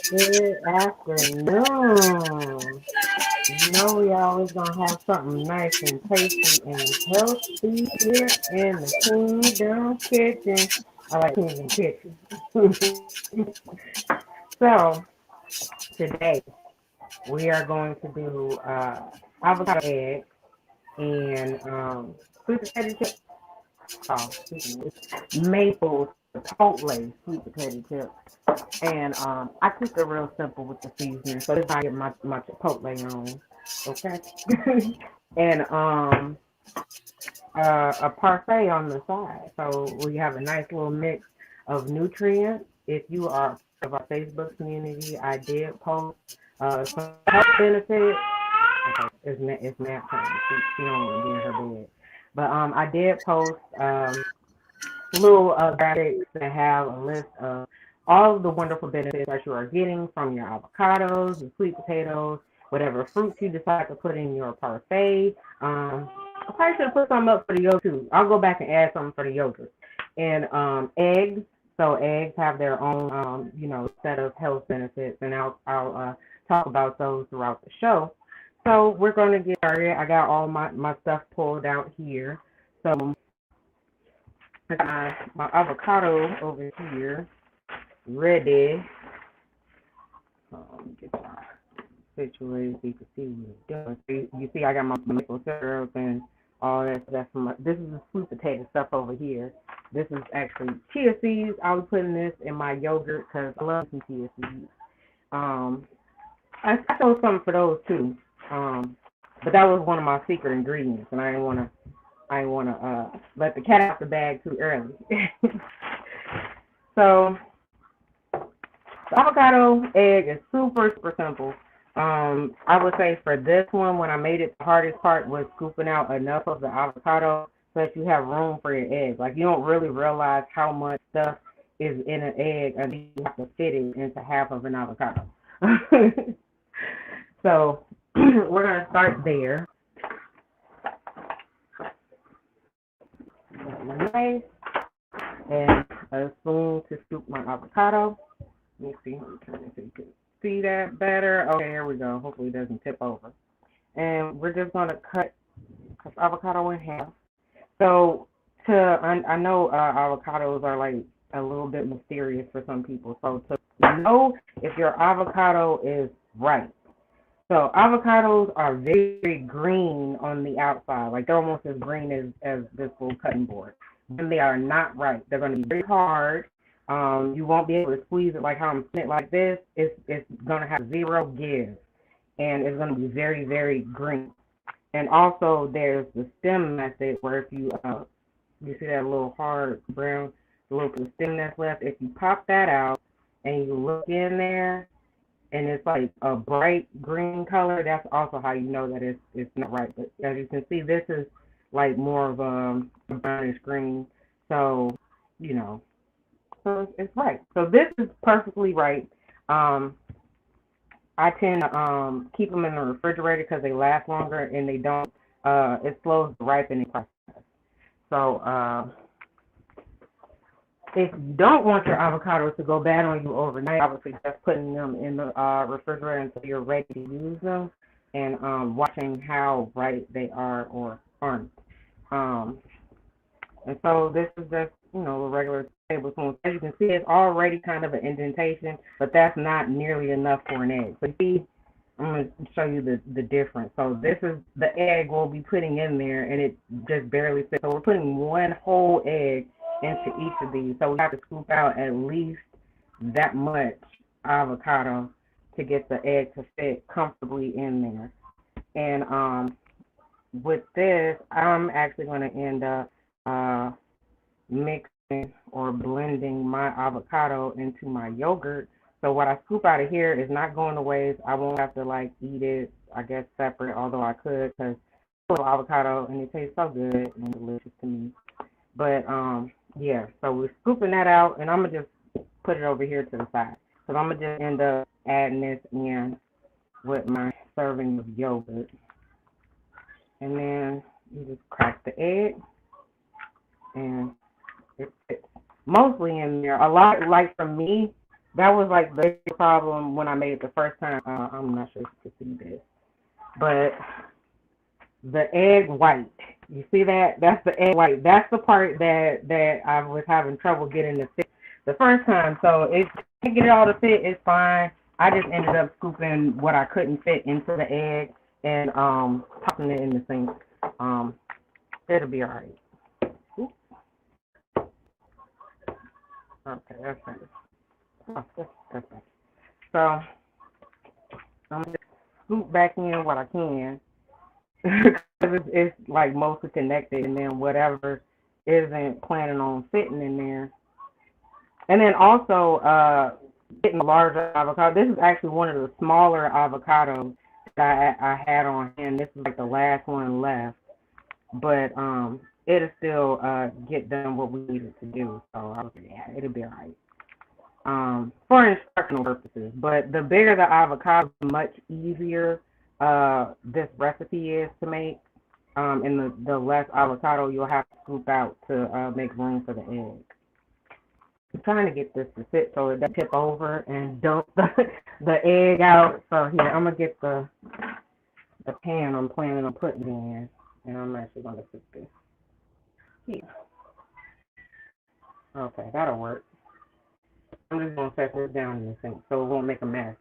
Good afternoon. You know we always gonna have something nice and tasty and healthy here in the Kingdom Kitchen. I like Kingdom Kitchen. So today we are going to do avocado egg and sweet potato chips. Oh, maple chipotle sweet potato chips. And I keep it real simple with the seasoning. So this is how I get my chipotle on. Okay. And a parfait on the side. So we have a nice little mix of nutrients. If you are part of our Facebook community, I did post some health benefits. Okay, it's nap time. She don't want to be in her bed. But I did post little graphics that have a list of all of the wonderful benefits that you are getting from your avocados, your sweet potatoes, whatever fruits you decide to put in your parfait. I probably should have put something up for the yogurt too. I'll go back and add something for the yogurt. And eggs. So eggs have their own, set of health benefits, and I'll talk about those throughout the show. So we're going to get started. I got all my stuff pulled out here. So I got my avocado over here ready. Get that situated so you can see what it's doing. You see I got my maple syrup and all that. This is the sweet potato stuff over here. This is actually chia seeds. I'll be putting this in my yogurt because I love some chia seeds. I chose something for those too. But that was one of my secret ingredients, and I didn't want to let the cat out the bag too early. So the avocado egg is super, super simple. I would say for this one, when I made it, the hardest part was scooping out enough of the avocado so that you have room for your egg. Like, you don't really realize how much stuff is in an egg until you have to fit it into half of an avocado. So we're going to start there. Got my knife and a spoon to scoop my avocado. Let me see. Let me turn this so you can see that better. Okay, here we go. Hopefully it doesn't tip over. And we're just going to cut this avocado in half. So I know avocados are like a little bit mysterious for some people. So to know if your avocado is right. So avocados are very, very green on the outside. Like, they're almost as green as this little cutting board. When they are not right, they're going to be very hard. You won't be able to squeeze it like how I'm sitting like this. It's going to have zero give, and it's going to be very, very green. And also, there's the stem method where if you see that little hard brown, the little stem that's left, if you pop that out and you look in there, and it's like a bright green color, that's also how you know that it's not right. But as you can see, this is like more of a brownish green. So, so it's right. So this is perfectly right. I tend to keep them in the refrigerator because they last longer and they don't, it slows the ripening process. So if you don't want your avocados to go bad on you overnight, I would suggest putting them in the refrigerator until you're ready to use them and watching how bright they are or aren't. And so this is just, a regular tablespoon. As you can see, it's already kind of an indentation, but that's not nearly enough for an egg. So you see I'm going to show you the difference. So this is the egg we'll be putting in there, and it just barely fits. So we're putting one whole egg into each of these. So we have to scoop out at least that much avocado to get the egg to fit comfortably in there. And with this, I'm actually going to end up mixing or blending my avocado into my yogurt. So what I scoop out of here is not going to waste. I won't have to like eat it, I guess, separate, although I could, because it's avocado and it tastes so good and delicious to me. But yeah, so we're scooping that out, and I'm gonna just put it over here to the side, because I'm gonna just end up adding this in with my serving of yogurt. And then you just crack the egg, and it's mostly in there. A lot, like for me, that was like the problem when I made it the first time. I'm not sure if you can see this, but the egg white. You see that? That's the egg white. That's the part that I was having trouble getting to fit the first time. So if I can't get it all to fit, it's fine. I just ended up scooping what I couldn't fit into the egg and popping it in the sink. It'll be all right. Oops. Okay, that's better. Oh, that's better. So I'm gonna scoop back in what I can. Because it's like mostly connected, and then whatever isn't planning on fitting in there. And then also getting a larger avocado. This is actually one of the smaller avocados that I had on hand. This is like the last one left, but it'll still get done what we needed to do. So I was like, yeah, it'll be all right. For instructional purposes. But the bigger the avocado, the much easier this recipe is to make. And the less avocado you'll have to scoop out to make room for the egg. I'm trying to get this to fit so it doesn't tip over and dump the egg out. So here, I'm gonna get the pan I'm planning on putting it in, and I'm actually gonna put this here. Okay, that'll work. I'm just gonna set this down in the sink so it won't make a mess.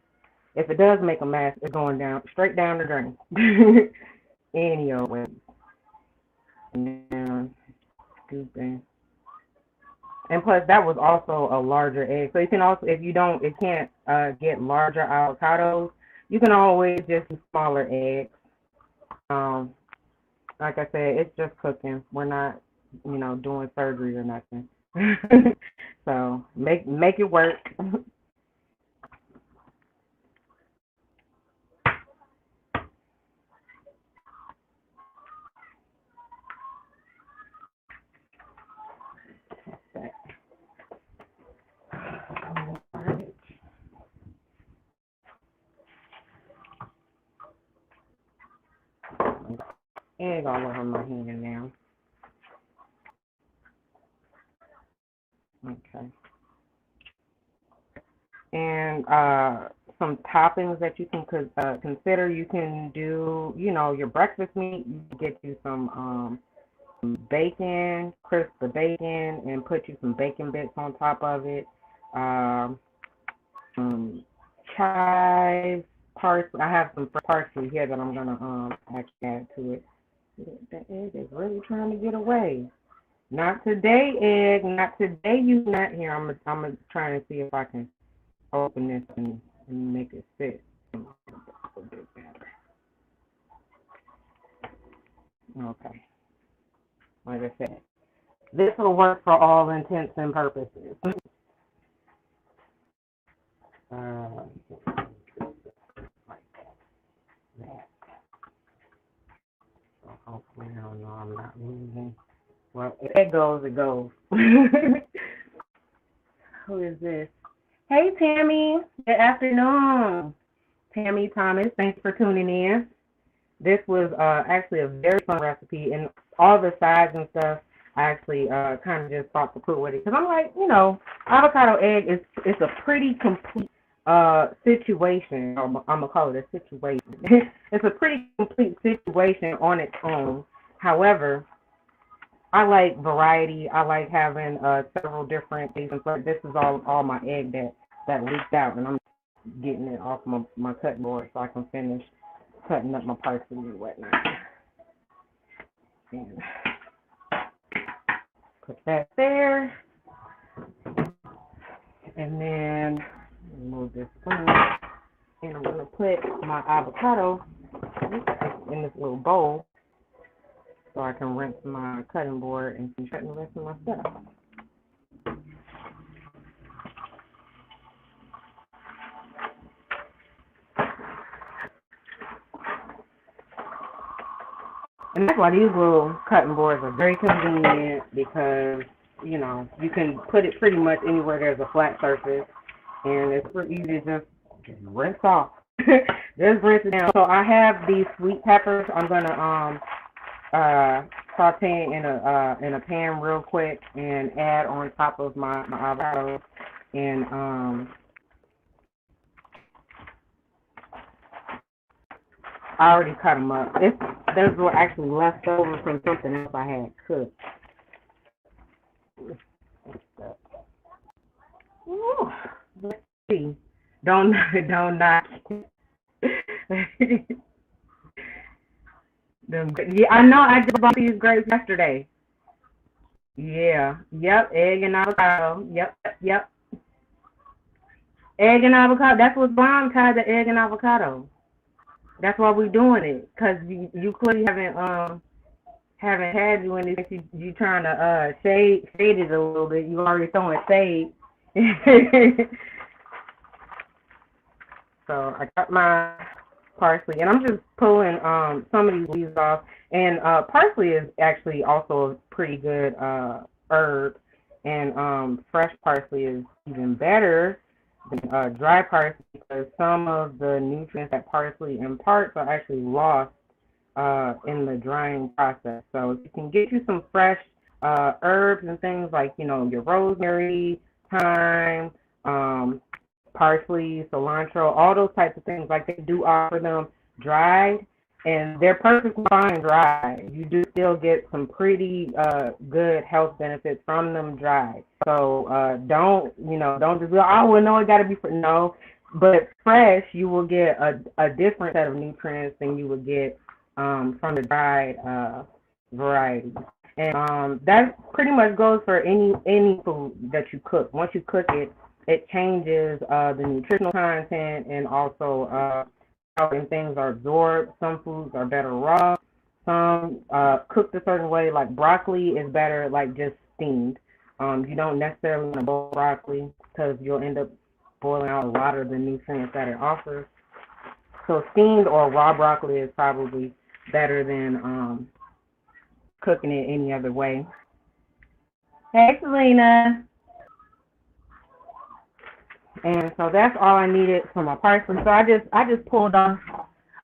If it does make a mess, it's going down straight down the drain. Any old way. And scooping. And plus, that was also a larger egg. So you can also, if you can't get larger avocados, you can always just use smaller eggs. Like I said, it's just cooking. We're not, doing surgery or nothing. So make it work. Egg all over my hand now. Okay. And some toppings that you can consider. You can do, your breakfast meat. You can get you some bacon, crisp the bacon, and put you some bacon bits on top of it. Chives, parsley. I have some parsley here that I'm gonna actually add to it. The egg is really trying to get away. Not today, egg. Not today. You not here. I'm trying to see if I can open this and make it fit a bit better. Okay. Like I said, this will work for all intents and purposes. Like that. So hopefully, I don't know, I'm not losing. Well, if it goes, it goes. Who is this? Hey, Tammy. Good afternoon. Tammy Thomas, thanks for tuning in. This was actually a very fun recipe, and all the sides and stuff I actually kind of just thought to put with it. Because I'm like, avocado egg is a pretty complete situation. I'm going to call it a situation. It's a pretty complete situation on its own. However, I like variety. I like having several different things. But this is all my egg that leaked out, and I'm getting it off my cutting board so I can finish cutting up my parsley and whatnot. And put that there. And then move this spoon. And I'm going to put my avocado in this little bowl so I can rinse my cutting board and finish cutting the rest of my stuff. And that's why these little cutting boards are very convenient because, you know, you can put it pretty much anywhere there's a flat surface. And it's pretty easy to just rinse off. Just rinse it down. So I have these sweet peppers. I'm gonna saute in a pan real quick and add on top of my avocado. And I already cut them up. Those were actually left over from something else I had cooked. Ooh, let's see. Don't knock. Yeah, I know. I just bought these grapes yesterday. Yeah. Yep. Egg and avocado. Yep. Egg and avocado. That's what Mom tied the egg and avocado. That's why we're doing it, cause you clearly haven't had you in this. You trying to shade it a little bit. You already throwing shade. So I got my parsley, and I'm just pulling some of these leaves off. And parsley is actually also a pretty good herb, and fresh parsley is even better than dry parsley because some of the nutrients that parsley imparts are actually lost in the drying process. So if you can get you some fresh herbs and things like, you know, your rosemary, thyme, parsley, cilantro, all those types of things, like they do offer them dried, and they're perfectly fine dried. You do still get some pretty good health benefits from them dried. So don't just go, oh, well, no, it got to be for, no. But fresh, you will get a different set of nutrients than you would get from the dried variety. And that pretty much goes for any food that you cook. Once you cook it, it changes the nutritional content and also how things are absorbed. Some foods are better raw. Some cooked a certain way, like broccoli is better like just steamed. You don't necessarily want to boil broccoli because you'll end up boiling out a lot of the nutrients that it offers. So steamed or raw broccoli is probably better than cooking it any other way. Hey, Selena. And so that's all I needed for my parsley. So I just pulled off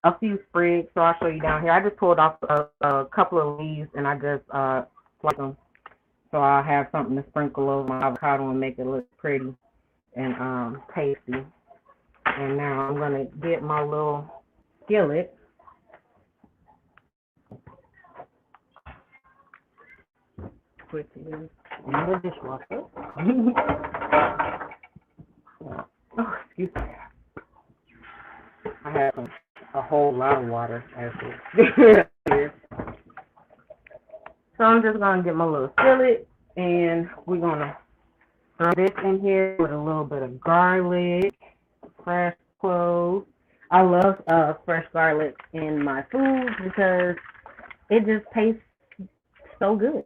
a few sprigs. So I'll show you down here. I just pulled off a couple of leaves and I just sliced them. So I'll have something to sprinkle over my avocado and make it look pretty and tasty. And now I'm gonna get my little skillet. Put it in the dishwasher. Oh, excuse me. I have a whole lot of water as it is. So I'm just going to get my little skillet, and we're going to throw this in here with a little bit of garlic, fresh cloves. I love fresh garlic in my food because it just tastes so good.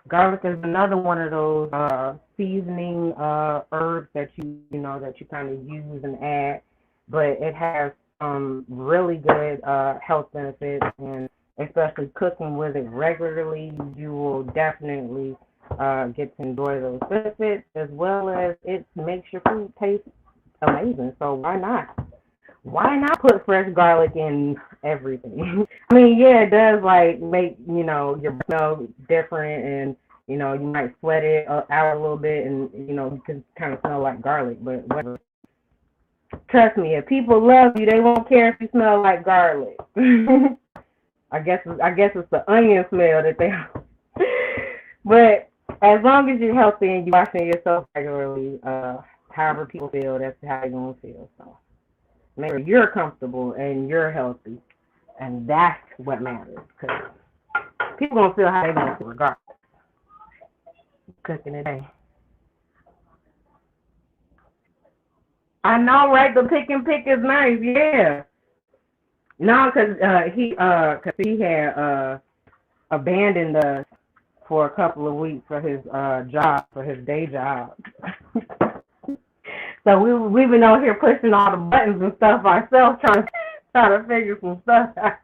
Garlic is another one of those seasoning herbs that you kind of use and add, but it has really good health benefits, and especially cooking with it regularly, you will definitely get to enjoy those benefits, as well as it makes your food taste amazing. So why not? Why not put fresh garlic in everything? I mean, yeah, it does like make, your smell different, and you might sweat it out a little bit, and you can kind of smell like garlic, but whatever. Trust me, if people love you, they won't care if you smell like garlic. I guess it's the onion smell that they but as long as you're healthy and you're washing yourself regularly, however people feel, that's how they're going to feel. So make sure you're comfortable and you're healthy. And that's what matters. Because people going to feel how they want to regardless. Cooking today. I know, right? The pick and pick is nice, yeah. No, because he had abandoned us for a couple of weeks for his job, for his day job. So we've been out here pushing all the buttons and stuff ourselves, trying to figure some stuff out.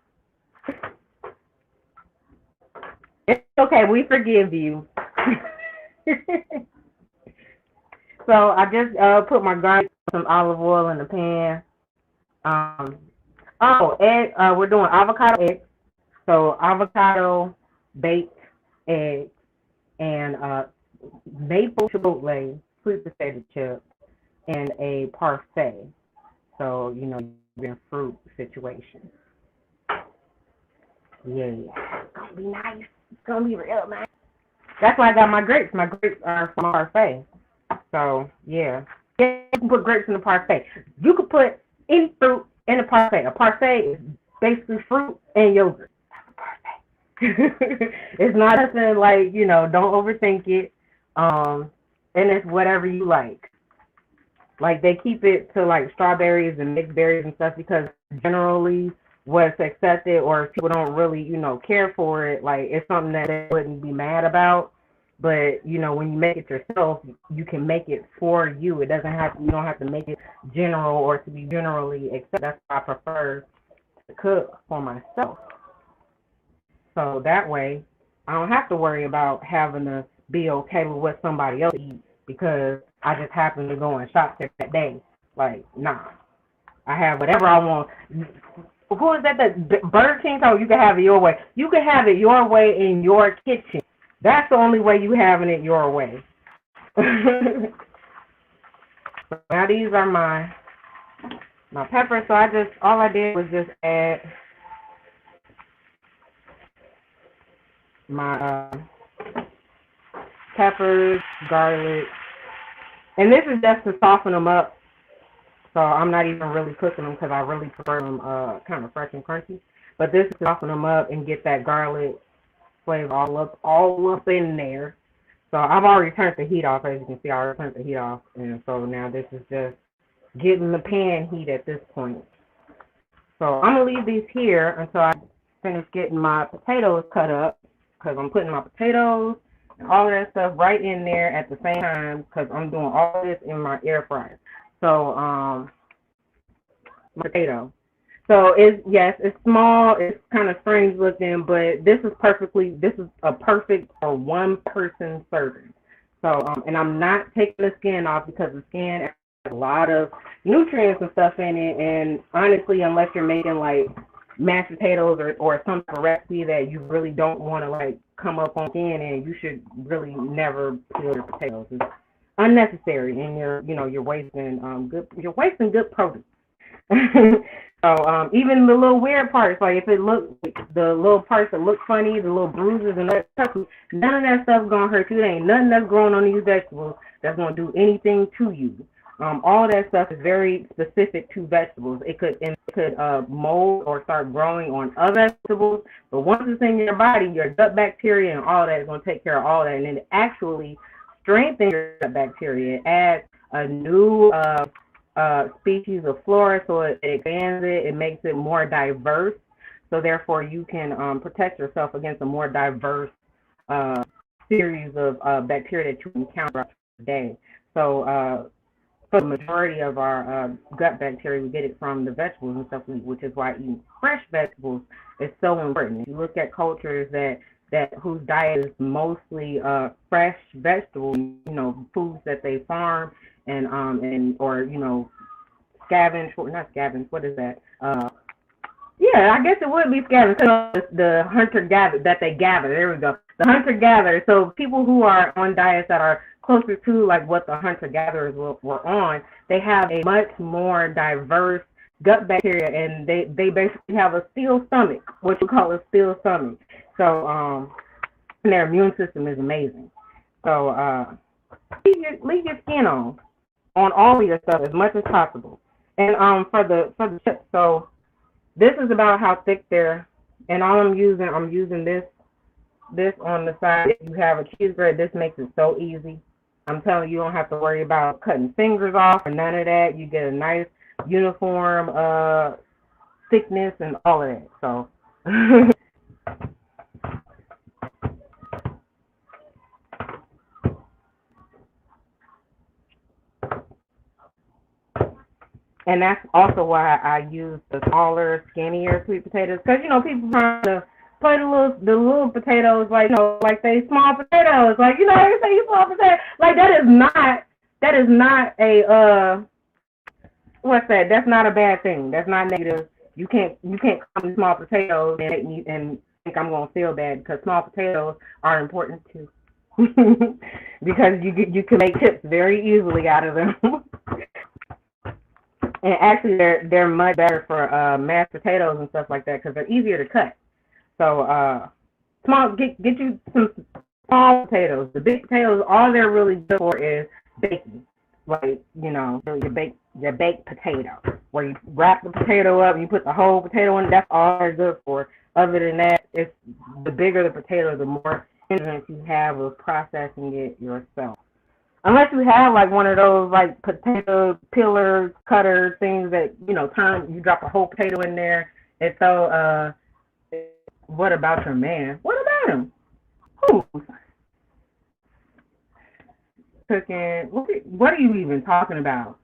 It's okay, we forgive you. So I just put my garlic, some olive oil in the pan. Egg. We're doing avocado eggs. So avocado, baked eggs, and maple chipotle, sweet potato chips, and a parfait. So, you know, you're in fruit situation. Yeah, it's gonna be nice. It's gonna be real nice. That's why I got my grapes. My grapes are from parfait. So, yeah. You can put grapes in the parfait. You could put any fruit in a parfait. A parfait is basically fruit and yogurt. It's not nothing like, you know, don't overthink it. And it's whatever you like. Like, they keep it to, like, strawberries and mixed berries and stuff because generally what's accepted or if people don't really, you know, care for it, like, it's something that they wouldn't be mad about. But, you know, when you make it yourself, you can make it for you. It doesn't have to, you don't have to make it general or to be generally accepted. That's why I prefer to cook for myself. So that way, I don't have to worry about having to be okay with what somebody else eats because I just happen to go and shop there that day. Like, nah. I have whatever I want. Who is that? Burger King? Oh, you can have it your way. You can have it your way in your kitchen. That's the only way you having it your way. Now these are my peppers. So all I did was just add my peppers, garlic, and this is just to soften them up. So I'm not even really cooking them because I really prefer them kind of fresh and crunchy. But this is to soften them up and get that garlic flavor all up in there. So I've already turned the heat off. As you can see, I already turned the heat off. And so now this is just getting the pan heat at this point. So I'm going to leave these here until I finish getting my potatoes cut up because I'm putting my potatoes and all of that stuff right in there at the same time because I'm doing all this in my air fryer. So, potato. So it's small, it's kind of strange looking, but this is a perfect for one person serving. So, and I'm not taking the skin off because the skin has a lot of nutrients and stuff in it. And honestly, unless you're making like mashed potatoes or some type of recipe that you really don't want to like come up on skin, and you should really never peel your potatoes. It's unnecessary, and you're wasting good produce. So even the little weird parts, like if it the little parts that look funny, the little bruises and that stuff, none of that stuff's gonna hurt you. There ain't nothing that's growing on these vegetables that's gonna do anything to you. All that stuff is very specific to vegetables. It could mold or start growing on other vegetables, but once it's in your body, your gut bacteria and all that is gonna take care of all that, and then it actually strengthens your gut bacteria. It adds a new species of flora, so it expands it. It makes it more diverse. So therefore, you can protect yourself against a more diverse series of bacteria that you encounter throughout the day. So for the majority of our gut bacteria, we get it from the vegetables and stuff, which is why eating fresh vegetables is so important. If you look at cultures that whose diet is mostly fresh vegetables, foods that they farm and scavenge, not scavenge, what is that? Yeah, I guess it would be scavenge. The hunter-gatherer that they gather. There we go. The hunter-gatherer. So people who are on diets that are closer to like what the hunter-gatherers were on, they have a much more diverse gut bacteria, and they basically have a steel stomach, what you call a steel stomach. So their immune system is amazing. So leave your skin on on all of your stuff as much as possible. And for the chips, so this is about how thick they're. And all I'm using this on the side. If you have a cheese grater, this makes it so easy. I'm telling you, you don't have to worry about cutting fingers off or none of that. You get a nice uniform thickness and all of that. So and that's also why I use the smaller, skinnier sweet potatoes. Because, you know, people trying to play the little potatoes like, you know, like they small potatoes. Like, you know, they say you small potatoes. Like, that is not a, what's that? That's not a bad thing. That's not negative. You can't call me small potatoes and make me and think I'm going to feel bad, because small potatoes are important too. Because you can make chips very easily out of them. And actually, they're much better for mashed potatoes and stuff like that, because they're easier to cut. So get you some small potatoes. The big potatoes, all they're really good for is baking. Like, you know, your baked potato, where you wrap the potato up, you put the whole potato in. That's all they're good for. Other than that, it's the bigger the potato, the more hindrance you have of processing it yourself. Unless you have like one of those like potato peeler cutter things that, you know, you drop a whole potato in there. And so, what about your man? What about him? Who? Cooking? What are you even talking about?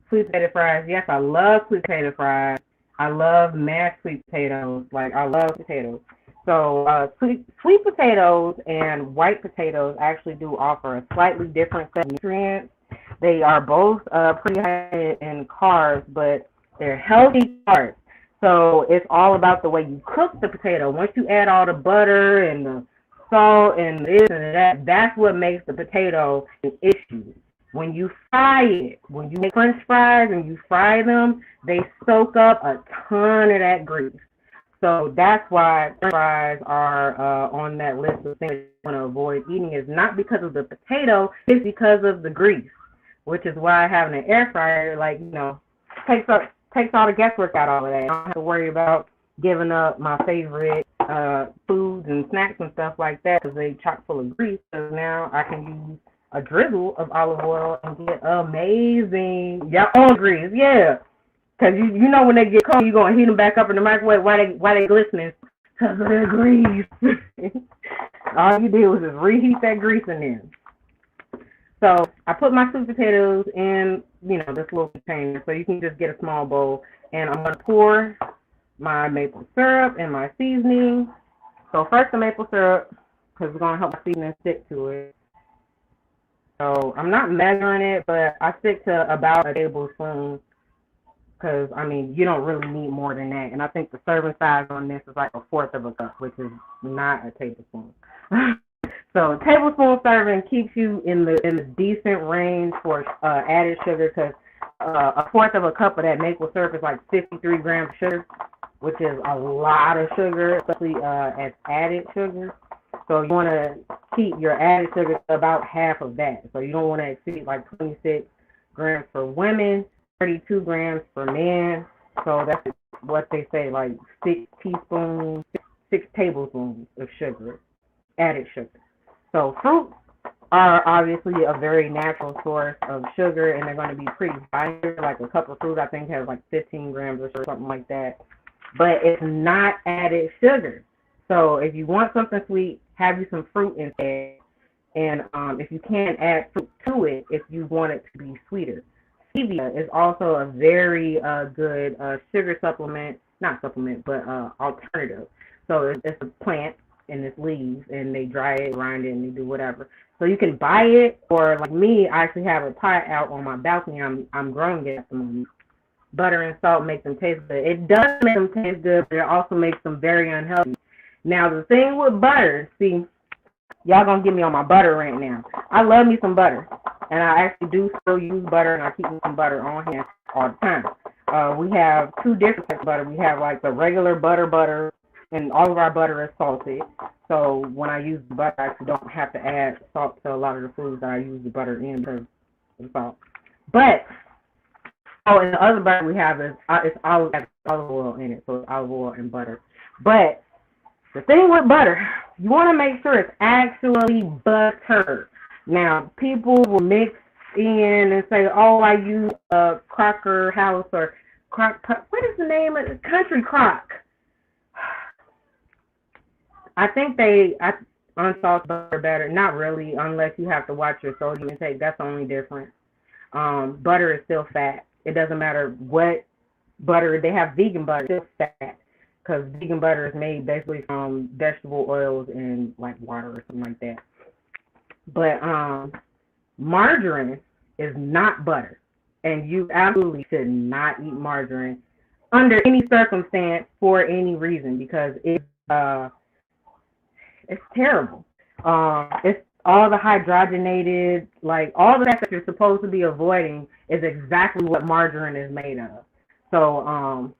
Sweet potato fries. Yes, I love sweet potato fries. I love mashed sweet potatoes. Like, I love potatoes. So sweet potatoes and white potatoes actually do offer a slightly different set of nutrients. They are both pretty high in carbs, but they're healthy carbs. So it's all about the way you cook the potato. Once you add all the butter and the salt and this and that, that's what makes the potato an issue. When you fry it, when you make French fries and you fry them, they soak up a ton of that grease. So that's why French fries are on that list of things you want to avoid eating. Is not because of the potato, it's because of the grease, which is why having an air fryer, like, you know, takes all the guesswork out of all of that. I don't have to worry about giving up my favorite foods and snacks and stuff like that because they chock full of grease. So now I can use a drizzle of olive oil and get amazing, grease, yeah. Because you know when they get cold, you're going to heat them back up in the microwave while they glistening because of their grease. All you do is just reheat that grease in there. So I put my sweet potatoes in, you know, this little container. So you can just get a small bowl. And I'm going to pour my maple syrup and my seasoning. So first the maple syrup, because it's going to help my seasoning stick to it. So I'm not measuring it, but I stick to about a tablespoon. Because, I mean, you don't really need more than that. And I think the serving size on this is like 1/4 of a cup, which is not a tablespoon. So tablespoon serving keeps you in the decent range for added sugar, because 1/4 of a cup of that maple syrup is like 53 grams of sugar, which is a lot of sugar, especially as added sugar. So you want to keep your added sugar to about half of that. So you don't want to exceed like 26 grams for women, 32 grams for men. So that's what they say, like 6 tablespoons of sugar, added sugar. So fruits are obviously a very natural source of sugar, and they're going to be pretty high. Like a cup of fruit, I think, has like 15 grams or something like that. But it's not added sugar. So if you want something sweet, have you some fruit instead. And if you can, add fruit to it if you want it to be sweeter. Stevia is also a very good sugar supplement, not supplement, but alternative. So it's a plant and it's leaves, and they dry it, grind it, and they do whatever. So you can buy it, or like me, I actually have a pot out on my balcony. I'm growing it at the moment. Butter and salt make them taste good. It does make them taste good, but it also makes them very unhealthy. Now the thing with butter, see, y'all gonna get me on my butter right now. I love me some butter, and I actually do still use butter, and I keep me some butter on hand all the time. We have 2 different types of butter. We have like the regular butter, and all of our butter is salted. So when I use the butter, I actually don't have to add salt to a lot of the foods that I use the butter in because of salt. But oh, and the other butter we have is it's olive oil in it, so it's olive oil and butter. But the thing with butter, you want to make sure it's actually butter. Now, people will mix in and say, "Oh, I use a Crocker House or Crock." What is the name of it? Country Crock. I think unsalted butter better. Not really, unless you have to watch your sodium intake. That's the only difference. Butter is still fat. It doesn't matter what butter. They have vegan butter, it's still fat. Because vegan butter is made basically from vegetable oils and like water or something like that. But margarine is not butter. And you absolutely should not eat margarine under any circumstance for any reason, because it's terrible. It's all the hydrogenated, like all the stuff that you're supposed to be avoiding is exactly what margarine is made of. So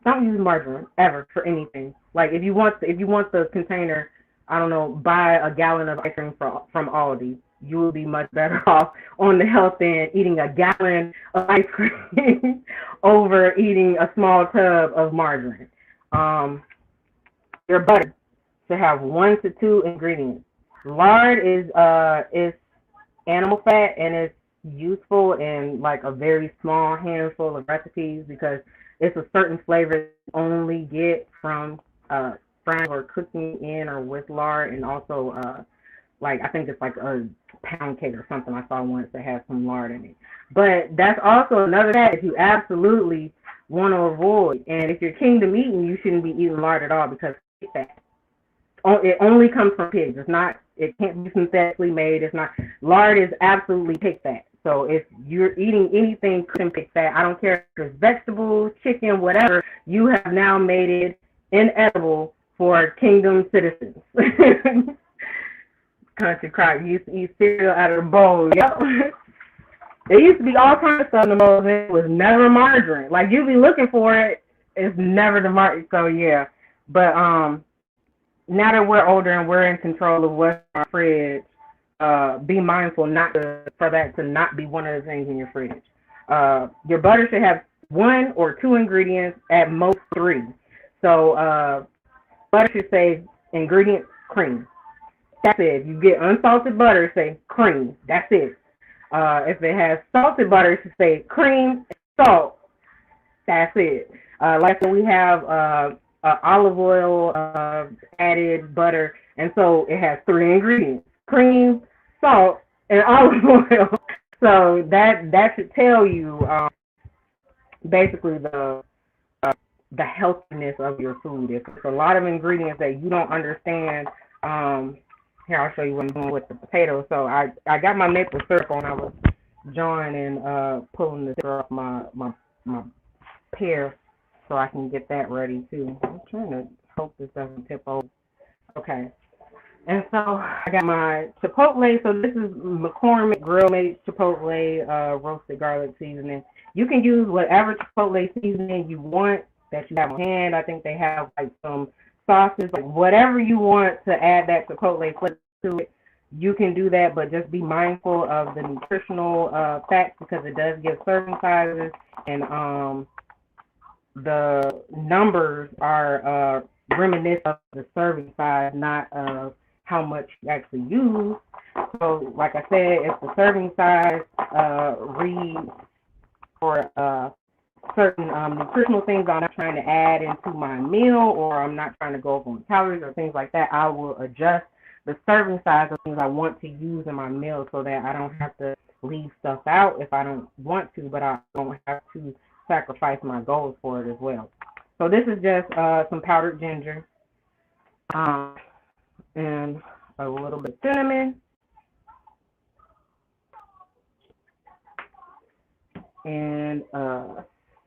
don't use margarine ever for anything. Like if you want the container, I don't know, buy a gallon of ice cream from Aldi. You will be much better off on the health end eating a gallon of ice cream over eating a small tub of margarine. Your butter should have 1 to 2 ingredients. Lard is animal fat, and it's useful in like a very small handful of recipes because it's a certain flavor you only get from frying or cooking in or with lard, and also like I think it's like a pound cake or something I saw once that has some lard in it. But that's also another fat that you absolutely want to avoid. And if you're kingdom eating, you shouldn't be eating lard at all because it's fat. It only comes from pigs. It can't be synthetically made. It's not. Lard is absolutely pig fat. So if you're eating anything from pig fat, I don't care if it's vegetables, chicken, whatever, you have now made it inedible for kingdom citizens. Country Crock used to eat cereal out of the bowl. Yep. There used to be all kinds of stuff in the bowl, and it was never margarine. Like you'd be looking for it, it's never the margarine. So yeah, but now that we're older and we're in control of what's in our fridge, be mindful for that to not be one of the things in your fridge. Your butter should have 1 or 2 ingredients, at most 3. So butter should say ingredient cream. That's it. If you get unsalted butter, say cream. That's it. If it has salted butter, it should say cream and salt. That's it. Like we have olive oil added butter, and so it has 3 ingredients: cream, salt, and olive oil. So that should tell you basically the healthiness of your food. If it's a lot of ingredients that you don't understand, here I'll show you what I'm doing with the potatoes. So I got my maple syrup on. I was drawing and pulling the syrup off my pear, so I can get that ready too. I'm trying to hope this doesn't tip over. Okay. And so I got my chipotle. So this is McCormick grill-made chipotle roasted garlic seasoning. You can use whatever chipotle seasoning you want that you have on hand. I think they have like some sauces, like whatever you want to add that chipotle flavor to it. You can do that, but just be mindful of the nutritional facts because it does give serving sizes, and the numbers are reminiscent of the serving size, not of how much you actually use. So, like I said, if the serving size reads for certain nutritional things I'm not trying to add into my meal, or I'm not trying to go over on calories or things like that, I will adjust the serving size of things I want to use in my meal so that I don't have to leave stuff out if I don't want to, but I don't have to sacrifice my goals for it as well. So this is just some powdered ginger and a little bit of cinnamon and a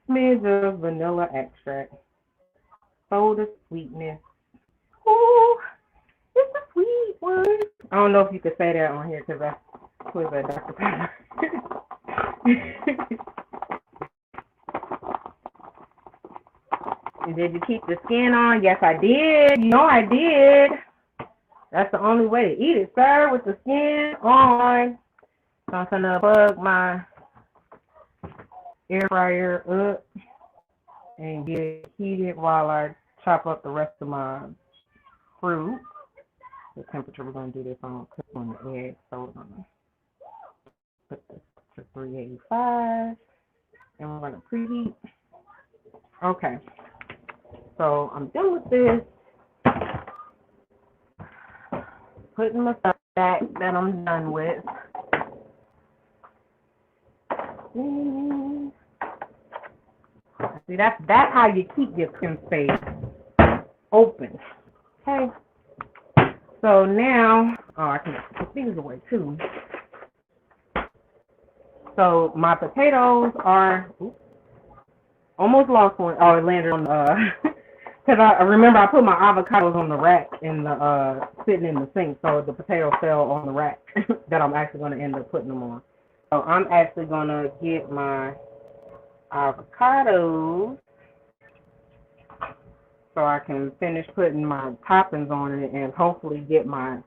smidge of vanilla extract for the sweetness. Ooh, it's a sweet one. I don't know if you could say that on here because that's was that Dr. Pepper. Did you keep the skin on? Yes, I did. You know I did. That's the only way to eat it, sir, with the skin on. So I'm gonna plug my air fryer up and get it heated while I chop up the rest of my fruit. The temperature we're going to do this on the egg, so we're going to put this to 385, and we're going to preheat. Okay, so I'm done with this. Putting my stuff back that I'm done with. See, that's how you keep your cooking space open. Okay. So now, I can put these away too. So my potatoes are almost lost one. Oh, it landed on because I remember I put my avocados on the rack in the sitting in the sink, so the potato fell on the rack that I'm actually going to end up putting them on. So I'm actually going to get my avocados so I can finish putting my toppings on it and hopefully get my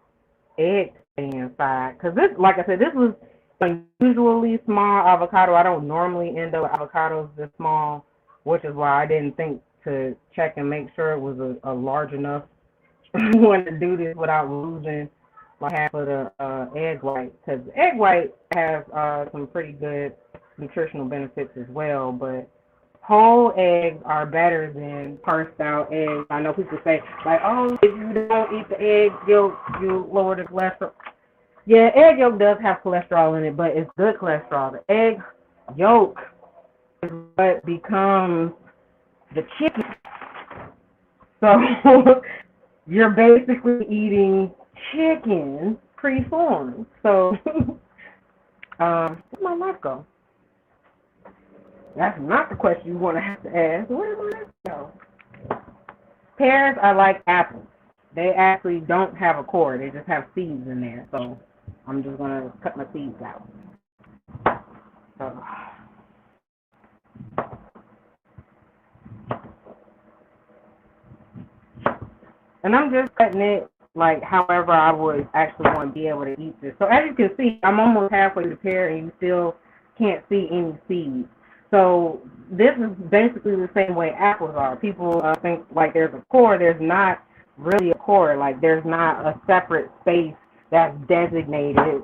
egg inside. Because this, like I said, this was a usually small avocado. I don't normally end up with avocados this small, which is why I didn't think to check and make sure it was a large enough one to do this without losing like half of the egg white. Because egg white has some pretty good nutritional benefits as well, but whole eggs are better than parsed out eggs. I know people say, like, oh, if you don't eat the egg yolk, you lower the cholesterol. Yeah, egg yolk does have cholesterol in it, but it's good cholesterol. The egg yolk is what becomes the chicken. So you're basically eating chicken preformed. So where'd my knife go? That's not the question you want to have to ask. Where did my knife go? Pears are like apples. They actually don't have a core. They just have seeds in there. So I'm just going to cut my seeds out. So. And I'm just cutting it like however I would actually want to be able to eat this. So as you can see, I'm almost halfway to the pear and you still can't see any seeds. So this is basically the same way apples are. People think like there's a core. There's not really a core. Like there's not a separate space that's designated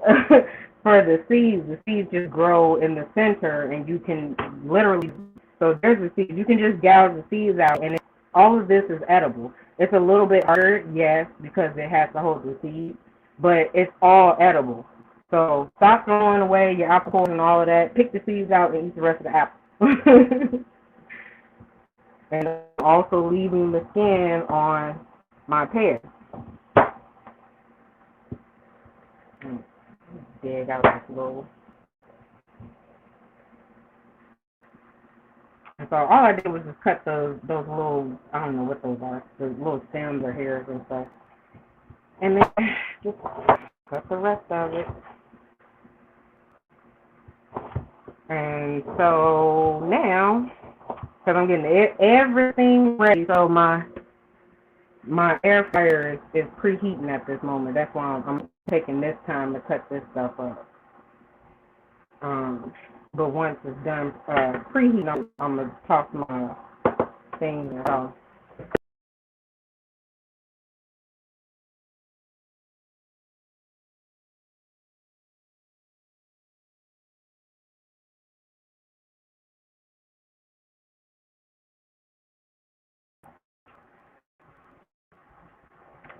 for the seeds. The seeds just grow in the center and you can literally, so there's the seeds. You can just gouge the seeds out and all of this is edible. It's a little bit harder, yes, because it has to hold the seeds, but it's all edible. So stop throwing away your apple core and all of that. Pick the seeds out and eat the rest of the apple. And also leaving the skin on my pear. Dig out this little. And so all I did was just cut those little, I don't know what those are, the little stems or hairs and stuff. And then just cut the rest of it. And so now, because I'm getting everything ready, so my air fryer is preheating at this moment. That's why I'm taking this time to cut this stuff up. But once it's done preheating, I'm going to toss my thing off.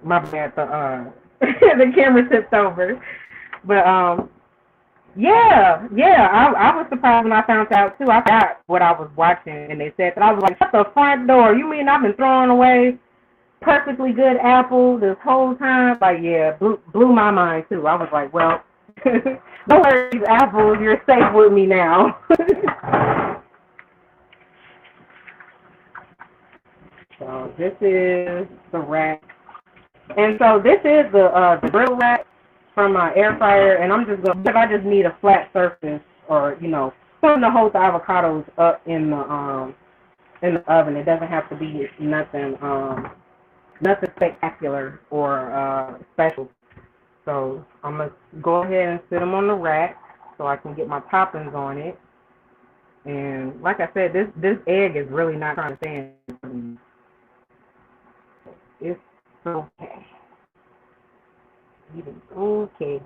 My bad, the camera tipped over. But yeah, I was surprised when I found out too. I forgot what I was watching and they said that. I was like, shut the front door. You mean I've been throwing away perfectly good apples this whole time? Like, yeah, blew my mind too. I was like, well, don't worry, these apples, you're safe with me now. So this is the rack. And so this is the grill rack from my air fryer, and I'm just going, because I just need a flat surface or, you know, something to hold the avocados up in the oven. It doesn't have to be nothing spectacular or special. So I'm going to go ahead and sit them on the rack so I can get my toppings on it. And like I said, this egg is really not trying to stand. It's okay. It's okay.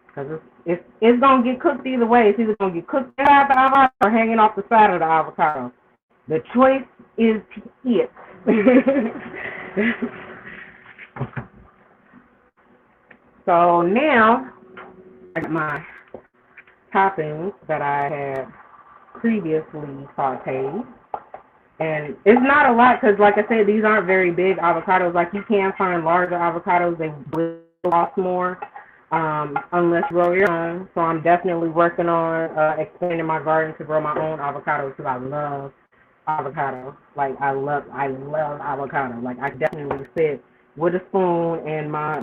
Because it's going to get cooked either way. It's either going to get cooked inside the avocado or hanging off the side of the avocado. The choice is it. So now, I got my toppings that I had previously sauteed. And it's not a lot because, like I said, these aren't very big avocados. Like, you can find larger avocados. They will cost more unless you grow your own. So I'm definitely working on expanding my garden to grow my own avocados because I love avocado. Like, I love avocado. Like, I definitely sit with a spoon and my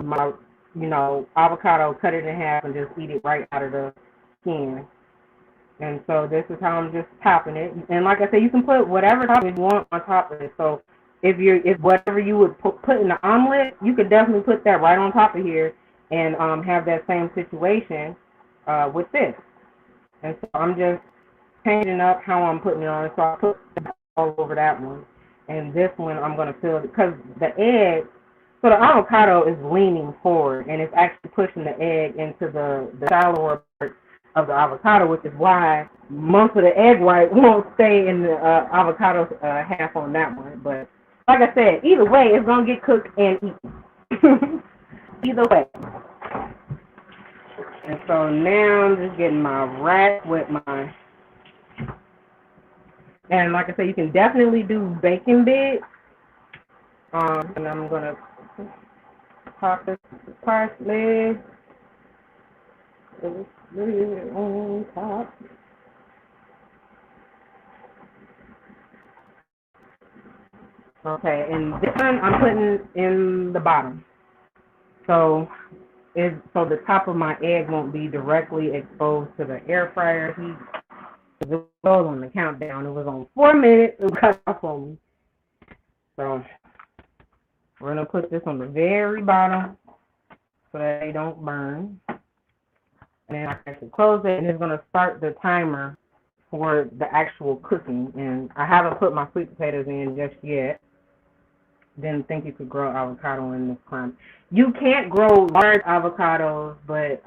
avocado, cut it in half and just eat it right out of the skin. And so this is how I'm just topping it. And like I said, you can put whatever topping you want on top of it. So if whatever you would put in the omelet, you could definitely put that right on top of here and have that same situation with this. And so I'm just changing up how I'm putting it on. So I put all over that one. And this one I'm going to fill it because the egg, so the avocado is leaning forward and it's actually pushing the egg into the shallower part of the avocado, which is why most of the egg white won't stay in the avocado half on that one. But like I said, either way, it's going to get cooked and eaten. Either way. And so now I'm just getting my rack with my, and like I said, you can definitely do bacon bits. And I'm going to pop this parsley. On top. Okay, and this one I'm putting in the bottom. So the top of my egg won't be directly exposed to the air fryer heat. It was on the countdown. It was on 4 minutes. It cut off on me. So we're gonna put this on the very bottom so that they don't burn. And then I can close it, and it's going to start the timer for the actual cooking. And I haven't put my sweet potatoes in just yet. Didn't think you could grow avocado in this climate. You can't grow large avocados, but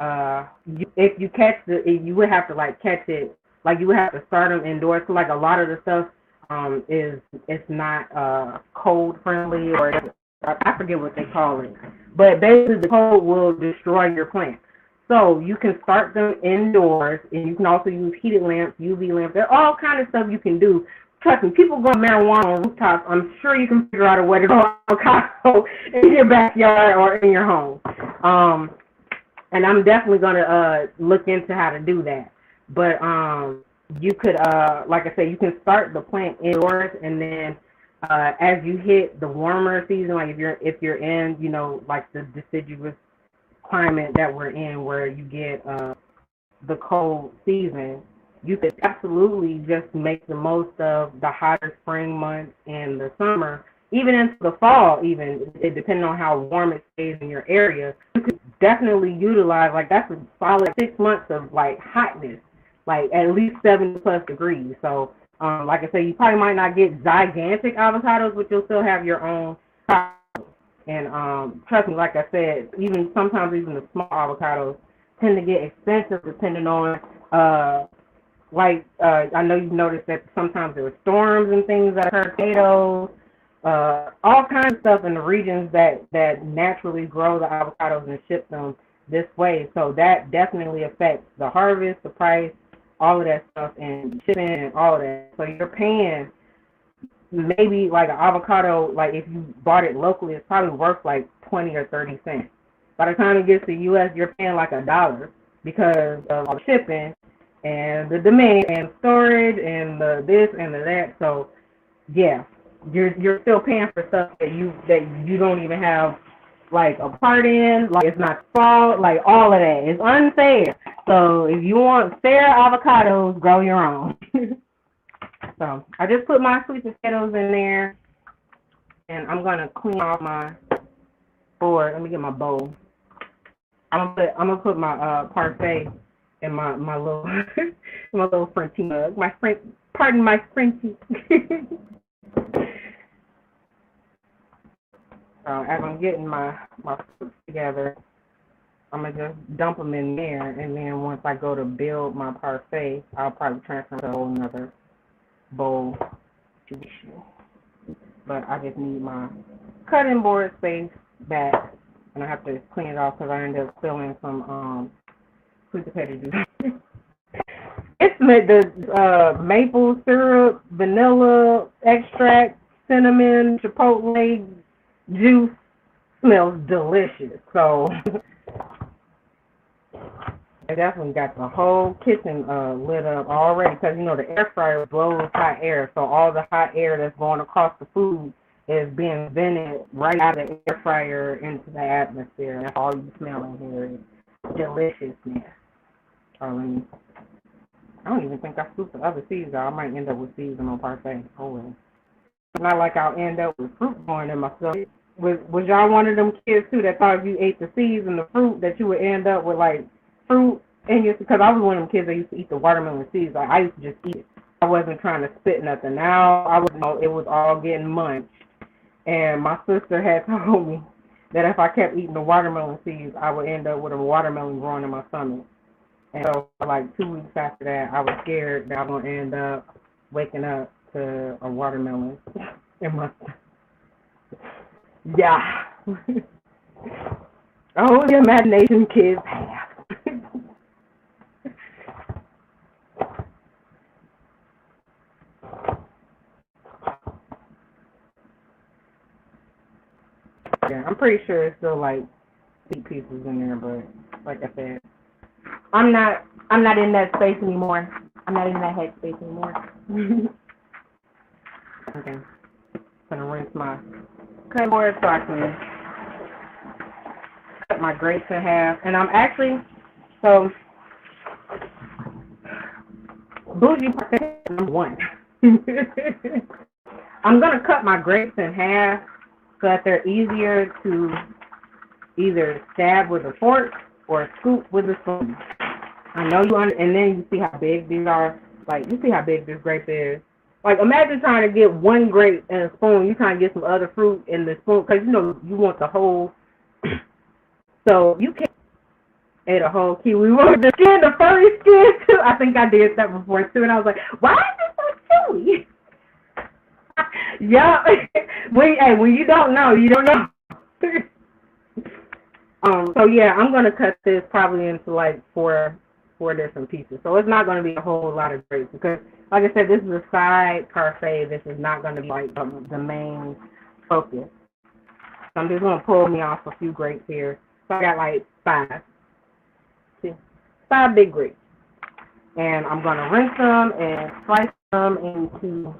if you catch you would have to catch it. Like, you would have to start them indoors. So, like, a lot of the stuff it's not cold friendly, or I forget what they call it. But basically, the cold will destroy your plant. So you can start them indoors, and you can also use heated lamps, UV lamps. There are all kinds of stuff you can do. Trust me, people grow marijuana on rooftops. I'm sure you can figure out a way to grow avocado in your backyard or in your home. And I'm definitely going to look into how to do that. But you could, like I said, you can start the plant indoors, and then as you hit the warmer season, like if you're in, like the deciduous climate that we're in, where you get the cold season, you could absolutely just make the most of the hotter spring months and the summer, even into the fall, even depending on how warm it stays in your area. You could definitely utilize, that's a solid 6 months of hotness, at least 70+ degrees. So like I said, you probably might not get gigantic avocados, but you'll still have your own. And trust me, like I said, sometimes even the small avocados tend to get expensive depending on, I know you've noticed that sometimes there are storms and things that hurt potatoes, all kinds of stuff in the regions that naturally grow the avocados and ship them this way. So that definitely affects the harvest, the price, all of that stuff, and shipping and all of that. So you're paying maybe an avocado, if you bought it locally, it's probably worth 20 or 30 cents. By the time it gets to the U.S., you're paying $1 because of all the shipping and the demand and storage and the this and the that. So yeah, you're still paying for stuff that you don't even have a part in. It's not fault. All of that is unfair. So if you want fair avocados, grow your own. So I just put my sweet potatoes in there, and I'm gonna clean off my board. Let me get my bowl. I'm gonna put my parfait in my little my little Frenchie mug. Pardon my Frenchie. As I'm getting my fruits together, I'm gonna just dump them in there, and then once I go to build my parfait, I'll probably transfer to a whole nother bowl situation. But I just need my cutting board space back, and I have to clean it off because I ended up spilling some sweet potato juice. It's the maple syrup, vanilla extract, cinnamon, chipotle juice smells delicious. So I definitely got the whole kitchen lit up already because, you know, the air fryer blows hot air. So all the hot air that's going across the food is being vented right out of the air fryer into the atmosphere. And that's all you smell in here is deliciousness. I don't even think I scooped the other seeds out. I might end up with seeds in my parfait. Oh well. It's not like I'll end up with fruit going in my stomach. Was y'all one of them kids too that thought if you ate the seeds and the fruit that you would end up with like fruit in your? Because I was one of them kids that used to eat the watermelon seeds. Like I used to just eat it. I wasn't trying to spit nothing. Now it was all getting munched. And my sister had told me that if I kept eating the watermelon seeds, I would end up with a watermelon growing in my stomach. And so, like 2 weeks after that, I was scared that I was going to end up waking up to a watermelon in my stomach. Yeah. Oh, the imagination kids have. Yeah, I'm pretty sure it's still like 8 pieces in there, but like I said, I'm not in that space anymore. I'm not in that head space anymore. Okay. I'm gonna rinse my cutting board so I can cut my grapes in half. And I'm actually bougie part number 1. I'm gonna cut my grapes in half so that they're easier to either stab with a fork or scoop with a spoon. I know and then you see how big these are. Like, you see how big this grape is. Like, imagine trying to get one grape in a spoon. You're trying to get some other fruit in the spoon because, you know, you want the whole. So you can't eat a whole kiwi. We want the skin, the furry skin, too. I think I did that before, too. And I was like, why is it so chewy? Yeah. When you don't know, you don't know. So yeah, I'm gonna cut this probably into like four different pieces. So it's not gonna be a whole lot of grapes because, like I said, this is a side parfait. This is not gonna be like the main focus. So I'm just gonna pull me off a few grapes here. So I got like 5. See, 5 big grapes, and I'm gonna rinse them and slice them into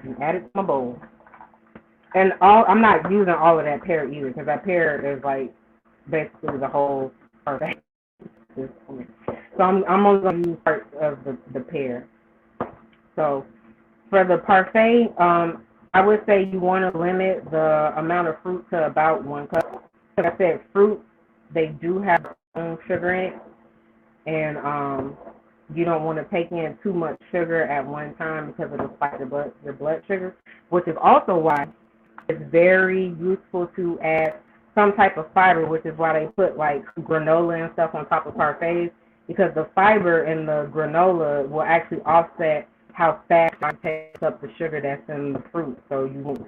and add it to my bowl. And I'm not using all of that pear either because that pear is like basically the whole parfait. So I'm only going to use part of the pear. So for the parfait, I would say you want to limit the amount of fruit to about 1 cup. Like I said, fruit, they do have their own sugar in it, and you don't want to take in too much sugar at one time because it'll spike your blood sugar, which is also why it's very useful to add some type of fiber, which is why they put like granola and stuff on top of parfaits, because the fiber in the granola will actually offset how fast it takes up the sugar that's in the fruit. So you won't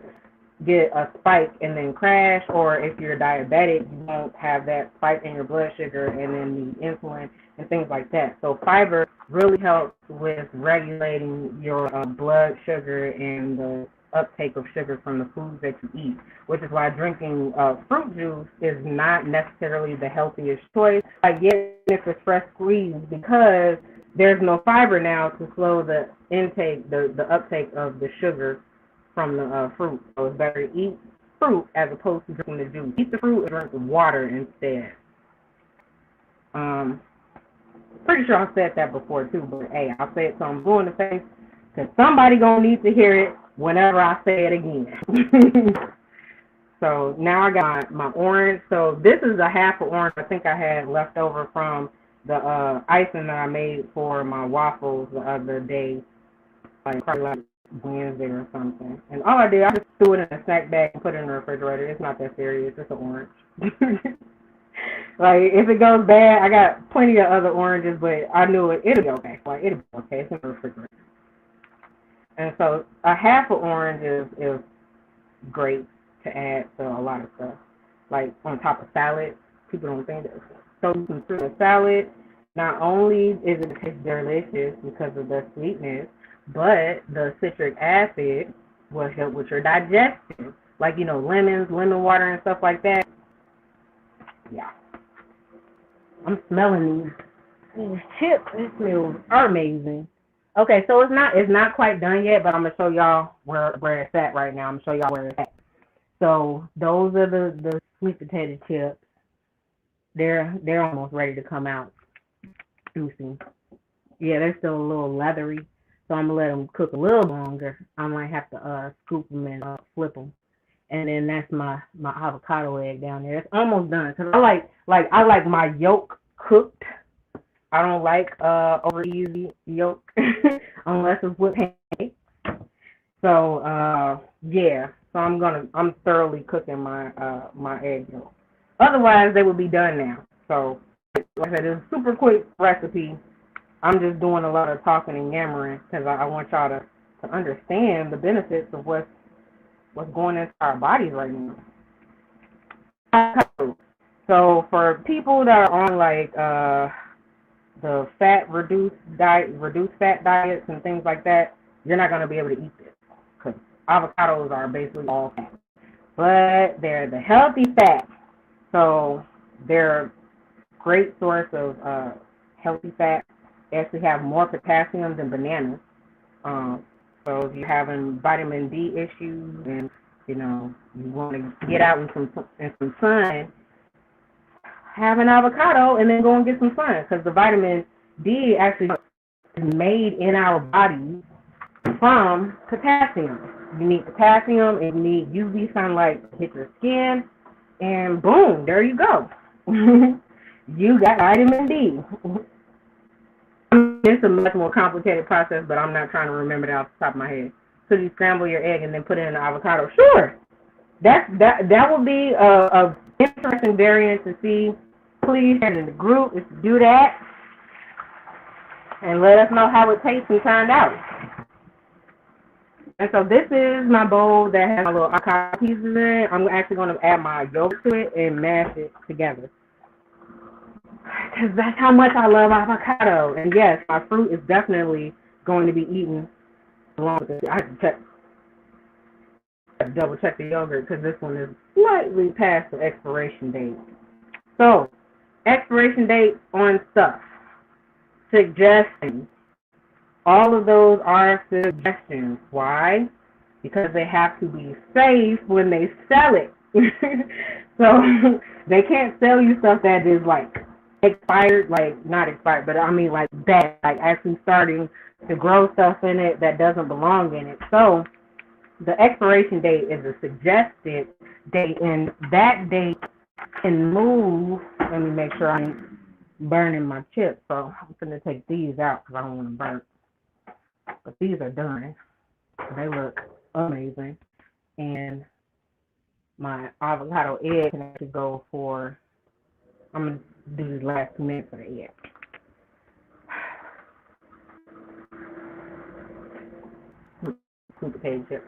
get a spike and then crash, or if you're diabetic, you won't have that spike in your blood sugar and then need insulin and things like that. So fiber really helps with regulating your blood sugar and the uptake of sugar from the foods that you eat, which is why drinking fruit juice is not necessarily the healthiest choice. Like, yes, if it's fresh squeezed, because there's no fiber now to slow the intake, the uptake of the sugar from the fruit. So it's better to eat fruit as opposed to drinking the juice. Eat the fruit and drink the water instead. Pretty sure I've said that before too, but hey, I'll say it so I'm blue in the face because somebody gonna need to hear it whenever I say it again. So now I got my orange. So this is a half of orange I think I had left over from the icing that I made for my waffles the other day, like probably like Wednesday or something. And all I did, I just threw it in a snack bag and put it in the refrigerator. It's not that serious. It's an orange. Like, if it goes bad, I got plenty of other oranges, but I knew it'll be okay. Like, it'll be okay. It's in the refrigerator. And so a half of orange is great to add to a lot of stuff. Like, on top of salad, people don't think that. So you can put a salad. Not only is it taste delicious because of the sweetness, but the citric acid will help with your digestion. Like, you know, lemons, lemon water, and stuff like that. Yeah. I'm smelling these chips. These smells are amazing. Okay, so it's not quite done yet, but I'm gonna show y'all where it's at right now. I'm gonna show y'all where it's at. So those are the sweet potato chips. They're almost ready to come out. Juicy. Yeah, they're still a little leathery, so I'm gonna let them cook a little longer. I might have to scoop them and flip them. And then that's my avocado egg down there. It's almost done. Cause I like my yolk cooked. I don't like over easy yolk unless it's with pancakes. So yeah. So I'm thoroughly cooking my my egg yolk. Otherwise they would be done now. So like I said, it's a super quick recipe. I'm just doing a lot of talking and yammering because I want y'all to understand the benefits of what's going into our bodies right now. So for people that are on like the fat reduced fat diets and things like that, you're not going to be able to eat this because avocados are basically all fat. But they're the healthy fat, so they're a great source of healthy fat. They actually have more potassium than bananas. So if you're having vitamin D issues and, you know, you want to get out in some sun, have an avocado and then go and get some sun because the vitamin D actually is made in our bodies from potassium. You need potassium and you need UV sunlight to hit your skin, and boom, there you go. You got vitamin D. It's a much more complicated process, but I'm not trying to remember that off the top of my head. So you scramble your egg and then put it in the avocado. Sure, that will be a interesting variant to see. Please share it in the group if you do that, and let us know how it tastes and turned out. And so this is my bowl that has my little avocado pieces in it. I'm actually going to add my yogurt to it and mash it together. Because that's how much I love avocado. And yes, my fruit is definitely going to be eaten along with it. I have to double check the yogurt because this one is slightly past the expiration date. So, expiration date on stuff. Suggestions. All of those are suggestions. Why? Because they have to be safe when they sell it. So, they can't sell you stuff that is like expired, like not expired, but I mean like bad, like actually starting to grow stuff in it that doesn't belong in it. So the expiration date is a suggested date, and that date can move. Let me make sure I'm burning my chips. So I'm going to take these out because I don't want to burn. But these are done. They look amazing. And my avocado egg can actually go for, I'm going to do these last 2 minutes of the egg. Sweet potato chips.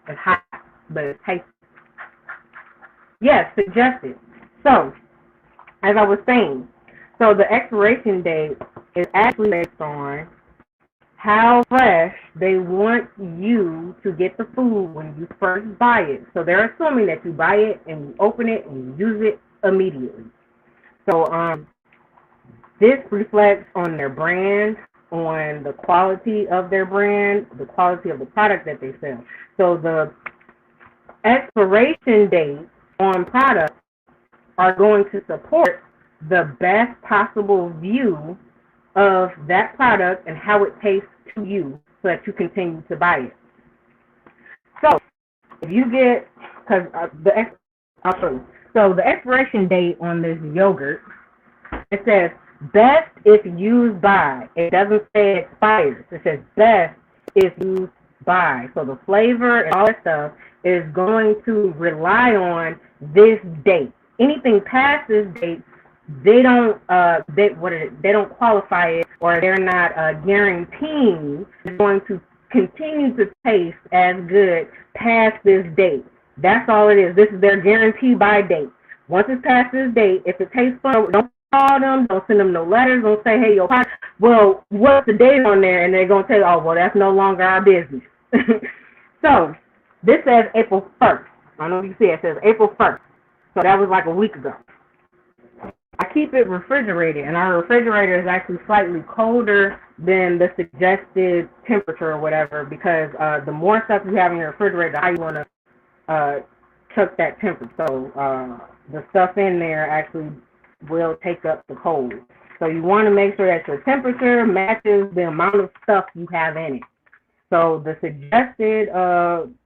It's hot, but it's tasty. Yes, suggested. So, as I was saying, so the expiration date is actually based on how fresh they want you to get the food when you first buy it. So they're assuming that you buy it and you open it and you use it immediately. So this reflects on their brand, on the quality of their brand, the quality of the product that they sell. So the expiration dates on products are going to support the best possible view of that product and how it tastes to you so that you continue to buy it. So if you get because I'll show you. So the expiration date on this yogurt, it says best if used by. It doesn't say expires. It says best if used by. So the flavor and all that stuff is going to rely on this date. Anything past this date, they don't they don't qualify it, or they're not guaranteeing it's going to continue to taste as good past this date. That's all it is. This is their guarantee by date. Once it's past this date, if it tastes fun, don't call them, don't send them no letters, don't say, hey, yo, well, what's the date on there? And they're going to tell you, oh, well, that's no longer our business. So this says April 1st. I know you see it says April 1st. So that was like a week ago. I keep it refrigerated, and our refrigerator is actually slightly colder than the suggested temperature or whatever, because the more stuff you have in your refrigerator, the higher you want to chuck that temperature. So the stuff in there actually will take up the cold. So you want to make sure that your temperature matches the amount of stuff you have in it. So the suggested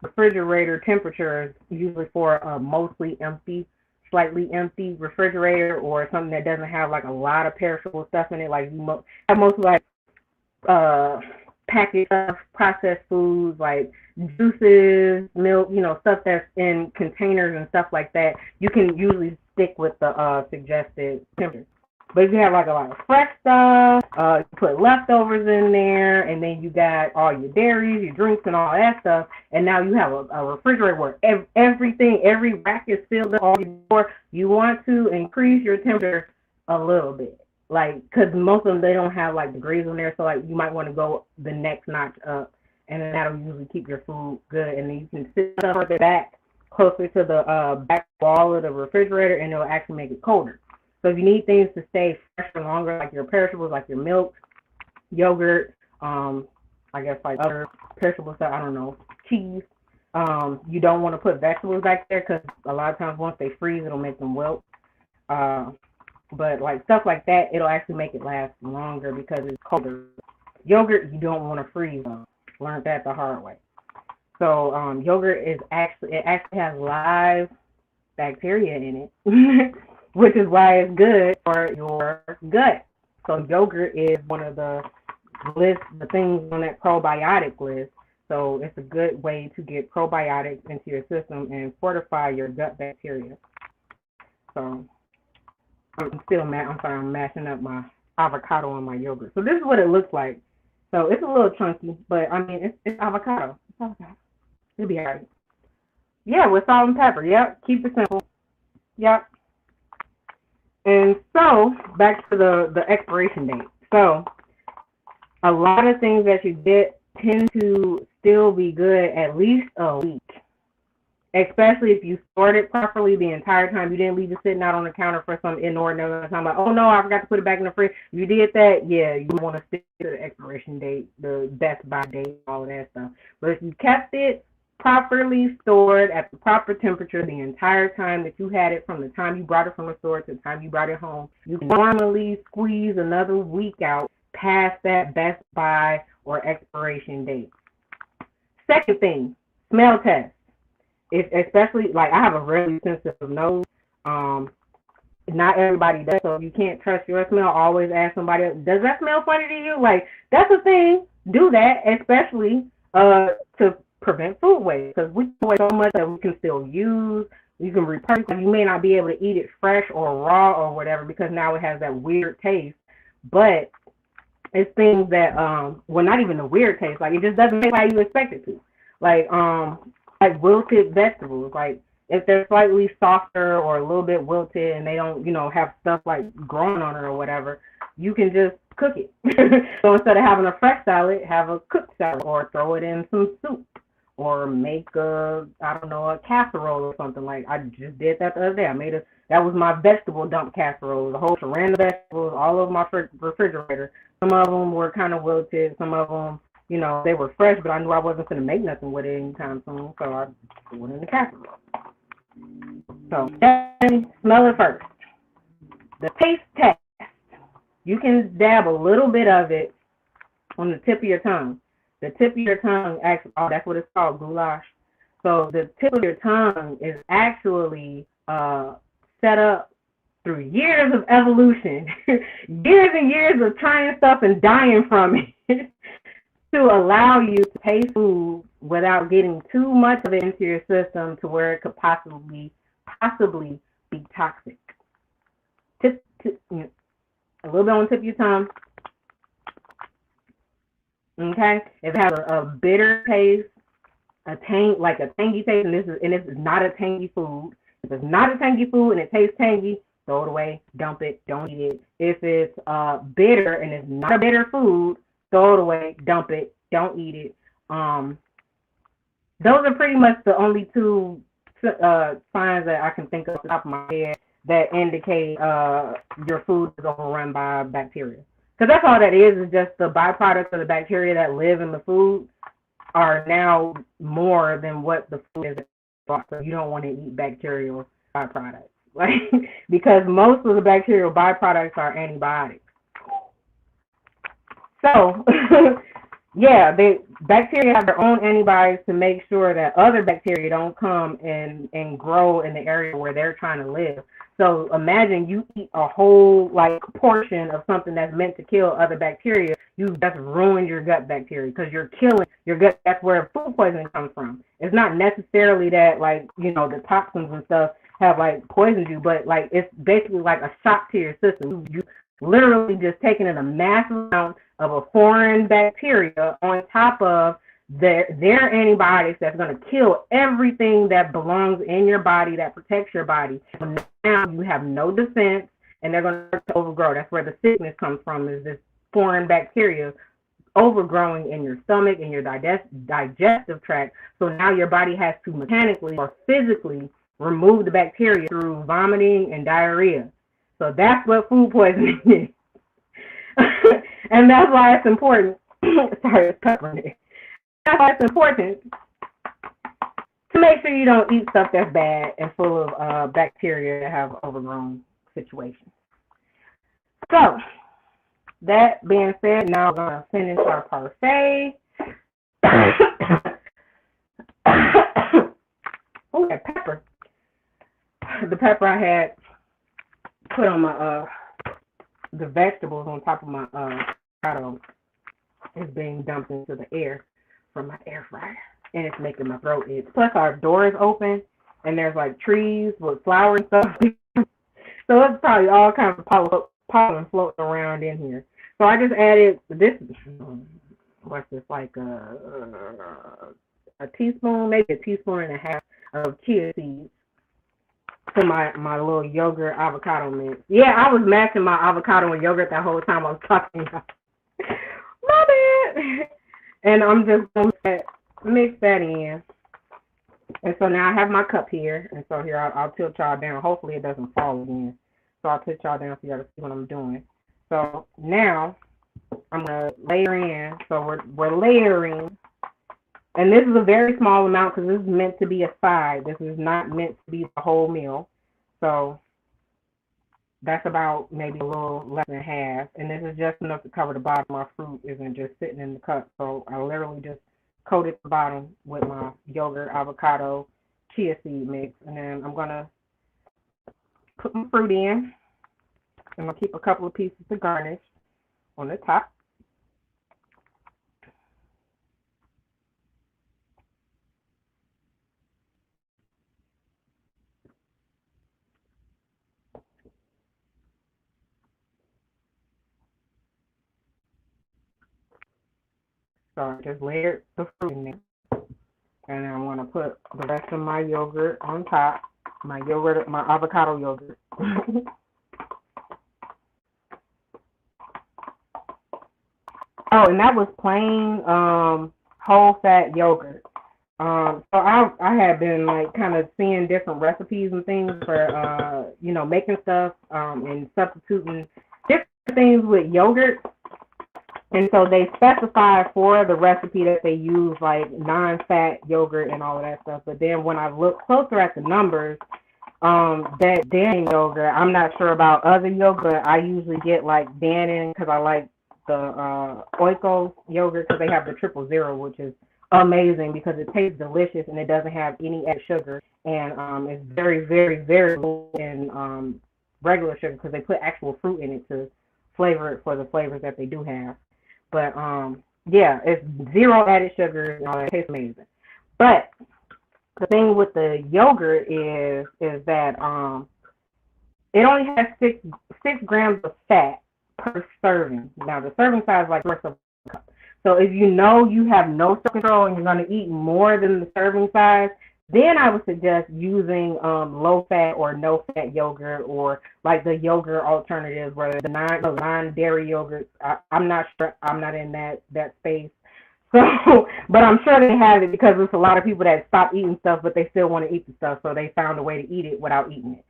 refrigerator temperature is usually for a mostly empty, slightly empty refrigerator, or something that doesn't have like a lot of perishable stuff in it, like you have mostly like packaged stuff, processed foods like juices, milk, stuff that's in containers and stuff like that. You can usually stick with the suggested temperature. But if you have like a lot of fresh stuff, you put leftovers in there, and then you got all your dairies, your drinks, and all that stuff, and now you have a refrigerator where every rack is filled up all before. You want to increase your temperature a little bit, like, because most of them, they don't have like degrees in there, so like you might want to go the next notch up, and then that'll usually keep your food good. And then you can sit further back, closer to the back wall of the refrigerator, and it'll actually make it colder. So if you need things to stay fresh for longer, like your perishables, like your milk, yogurt, I guess like other perishable stuff, I don't know, cheese, you don't want to put vegetables back there, because a lot of times once they freeze, it'll make them wilt. But like stuff like that, it'll actually make it last longer because it's colder. Yogurt, you don't want to freeze. Learned that the hard way. So yogurt actually has live bacteria in it. Which is why it's good for your gut. So yogurt is one of the things on that probiotic list. So it's a good way to get probiotics into your system and fortify your gut bacteria. So I'm mashing up my avocado on my yogurt. So this is what it looks like. So it's a little chunky, but I mean, it's avocado. It's avocado. It'll be all right. Yeah, with salt and pepper. Yep, keep it simple. Yep. And so, back to the expiration date. So, a lot of things that you get tend to still be good at least a week. Especially if you stored it properly the entire time. You didn't leave it sitting out on the counter for some inordinate time. Like, oh no, I forgot to put it back in the fridge. You did that, yeah, you want to stick to the expiration date, the best by date, all of that stuff. But if you kept it properly stored at the proper temperature the entire time that you had it, from the time you brought it from the store to the time you brought it home, you can normally squeeze another week out past that best by or expiration date. Second thing, smell test. Especially, like, I have a really sensitive nose. Not everybody does, so you can't trust your smell. Always ask somebody else, does that smell funny to you? Like, that's the thing. Do that, especially to prevent food waste, because we waste so much that we can still use. You can repurpose. You may not be able to eat it fresh or raw or whatever, because now it has that weird taste. But it's things that well, not even the weird taste. Like, it just doesn't taste like you expect it to. Like wilted vegetables. Like, if they're slightly softer or a little bit wilted and they don't, have stuff like growing on it or whatever, you can just cook it. So instead of having a fresh salad, have a cooked salad, or throw it in some soup. Or make a casserole or something. Like, I just did that the other day. That was my vegetable dump casserole. The whole random vegetables all over my refrigerator. Some of them were kind of wilted. Some of them, they were fresh, but I knew I wasn't going to make nothing with it anytime soon. So I threw it in the casserole. So, smell it first. The taste test. You can dab a little bit of it on the tip of your tongue. The tip of your tongue, actually, that's what it's called, goulash. So the tip of your tongue is actually set up through years of evolution, years and years of trying stuff and dying from it, to allow you to taste food without getting too much of it into your system to where it could possibly be toxic. A little bit on the tip of your tongue. Okay, if it has a bitter taste, a tangy taste, and this is not a tangy food. If it's not a tangy food and it tastes tangy, throw it away, dump it, don't eat it. If it's bitter and it's not a bitter food, throw it away, dump it, don't eat it. Those are pretty much the only two signs that I can think of off the top of my head that indicate your food is overrun by bacteria. Because that's all that is just the byproducts of the bacteria that live in the food are now more than what the food is. So you don't want to eat bacterial byproducts, because most of the bacterial byproducts are antibiotics. So, yeah, bacteria have their own antibiotics to make sure that other bacteria don't come and grow in the area where they're trying to live. So imagine you eat a whole portion of something that's meant to kill other bacteria. You've just ruined your gut bacteria because you're killing your gut. That's where food poisoning comes from. It's not necessarily that the toxins and stuff have poisoned you, but it's basically like a shock to your system. You literally just taking in a massive amount of a foreign bacteria on top of their antibiotics that's going to kill everything that belongs in your body, that protects your body. So now you have no defense, and they're going to overgrow. That's where the sickness comes from, is this foreign bacteria overgrowing in your stomach and your digestive tract. So now your body has to mechanically or physically remove the bacteria through vomiting and diarrhea. So that's what food poisoning is. And that's why it's important. Sorry, it's pepper. That's why it's important to make sure you don't eat stuff that's bad and full of bacteria that have overgrown situations. So, that being said, now we're going to finish our parfait. Oh, that pepper. The pepper I had put on my the vegetables on top of my avocado is being dumped into the air from my air fryer, and it's making my throat itch. Plus our door is open and there's trees with flowers and stuff. So it's probably all kinds of pollen floating around in here. So I just added this, what's this, a teaspoon, maybe a teaspoon and a half of chia seeds to my little yogurt avocado mix. Yeah, I was mashing my avocado and yogurt that whole time I was talking about. My bad. And I'm just going to mix that in. And so now I have my cup here. And so here I'll tilt y'all down. Hopefully it doesn't fall again. So I'll tilt y'all down so y'all can see what I'm doing. So now I'm going to layer in. So we're layering. And this is a very small amount because this is meant to be a side. This is not meant to be the whole meal. So that's about maybe a little less than half. And this is just enough to cover the bottom. My fruit isn't just sitting in the cup. So I literally just coated the bottom with my yogurt, avocado, chia seed mix. And then I'm going to put my fruit in. I'm going to keep a couple of pieces to garnish on the top. So I just layered the fruit in there. And I'm going to put the rest of my yogurt on top. My avocado yogurt. Oh, and that was plain whole fat yogurt. So I had been kind of seeing different recipes and things for making stuff and substituting different things with yogurt. And so they specify for the recipe that they use non-fat yogurt and all of that stuff. But then when I look closer at the numbers, that Dannon yogurt, I'm not sure about other yogurt. I usually get Dannon because I like the Oikos yogurt because they have the 000, which is amazing because it tastes delicious and it doesn't have any added sugar, and it's very, very, very low in regular sugar because they put actual fruit in it to flavor it for the flavors that they do have. But yeah, it's zero added sugar and all that. It tastes amazing. But the thing with the yogurt is that it only has six grams of fat per serving. Now the serving size is like first of a cup. So if you know you have no self control and you're going to eat more than the serving size, then I would suggest using low fat or no fat yogurt, or like the yogurt alternatives, where the non dairy yogurts. I'm not sure. I'm not in that space. So, but I'm sure they have it because there's a lot of people that stop eating stuff, but they still want to eat the stuff, so they found a way to eat it without eating it.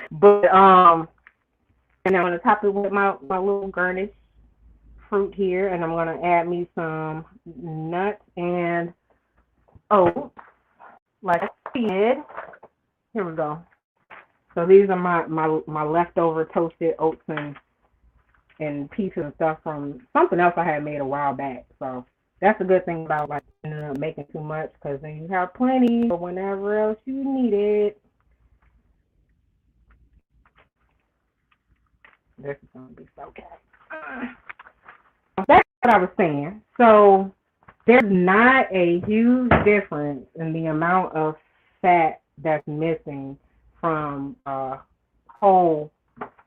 But and I'm gonna top it with my little garnish fruit here, and I'm gonna add me some nuts and oats, like I said. Here we go. So these are my leftover toasted oats and pieces and stuff from something else I had made a while back. So that's a good thing about like making too much, because then you have plenty for whenever else you need it. This is gonna be so good. That's what I was saying. So there's not a huge difference in the amount of fat that's missing from whole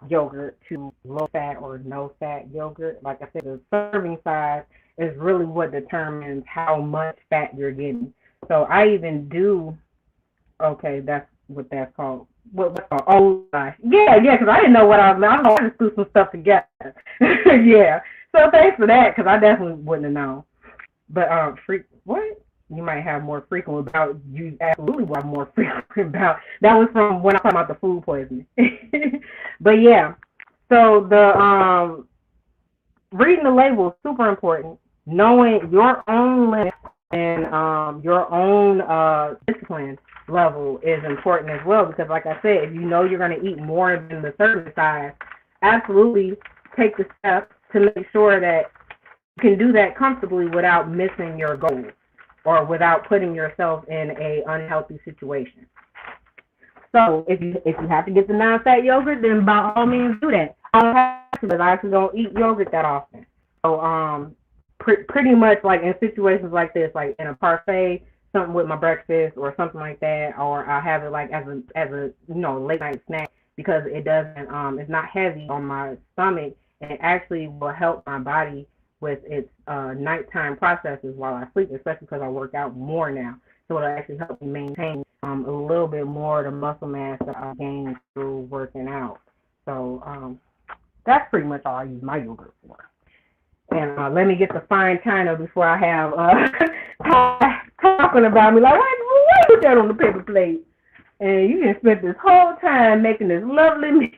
yogurt to low fat or no fat yogurt. Like I said, the serving size is really what determines how much fat you're getting. So I even do, okay, that's what that's called. What's called? Oh, yeah, because I didn't know what I was. I don't know. I just threw some stuff together. Yeah. So thanks for that, because I definitely wouldn't have known. But what? You might have more frequent about. You absolutely were more frequent about. That was from when I talked about the food poisoning. But yeah. So the reading the label is super important. Knowing your own limits and your own discipline level is important as well, because like I said, if you know you're going to eat more than the serving size, absolutely take the steps to make sure that you can do that comfortably without missing your goals or without putting yourself in a unhealthy situation. So if you have to get the non-fat yogurt, then by all means do that. I don't have to, because I actually don't eat yogurt that often. So pretty much like in situations like this, like in a parfait, something with my breakfast or something like that, or I have it like as a late night snack, because it doesn't it's not heavy on my stomach, and it actually will help my body with its nighttime processes while I sleep, especially because I work out more now. So it'll actually help me maintain a little bit more of the muscle mass that I gained through working out. So that's pretty much all I use my yogurt for. And let me get the fine china before I have talking about me like, why you put that on the paper plate? And you just spent this whole time making this lovely meal,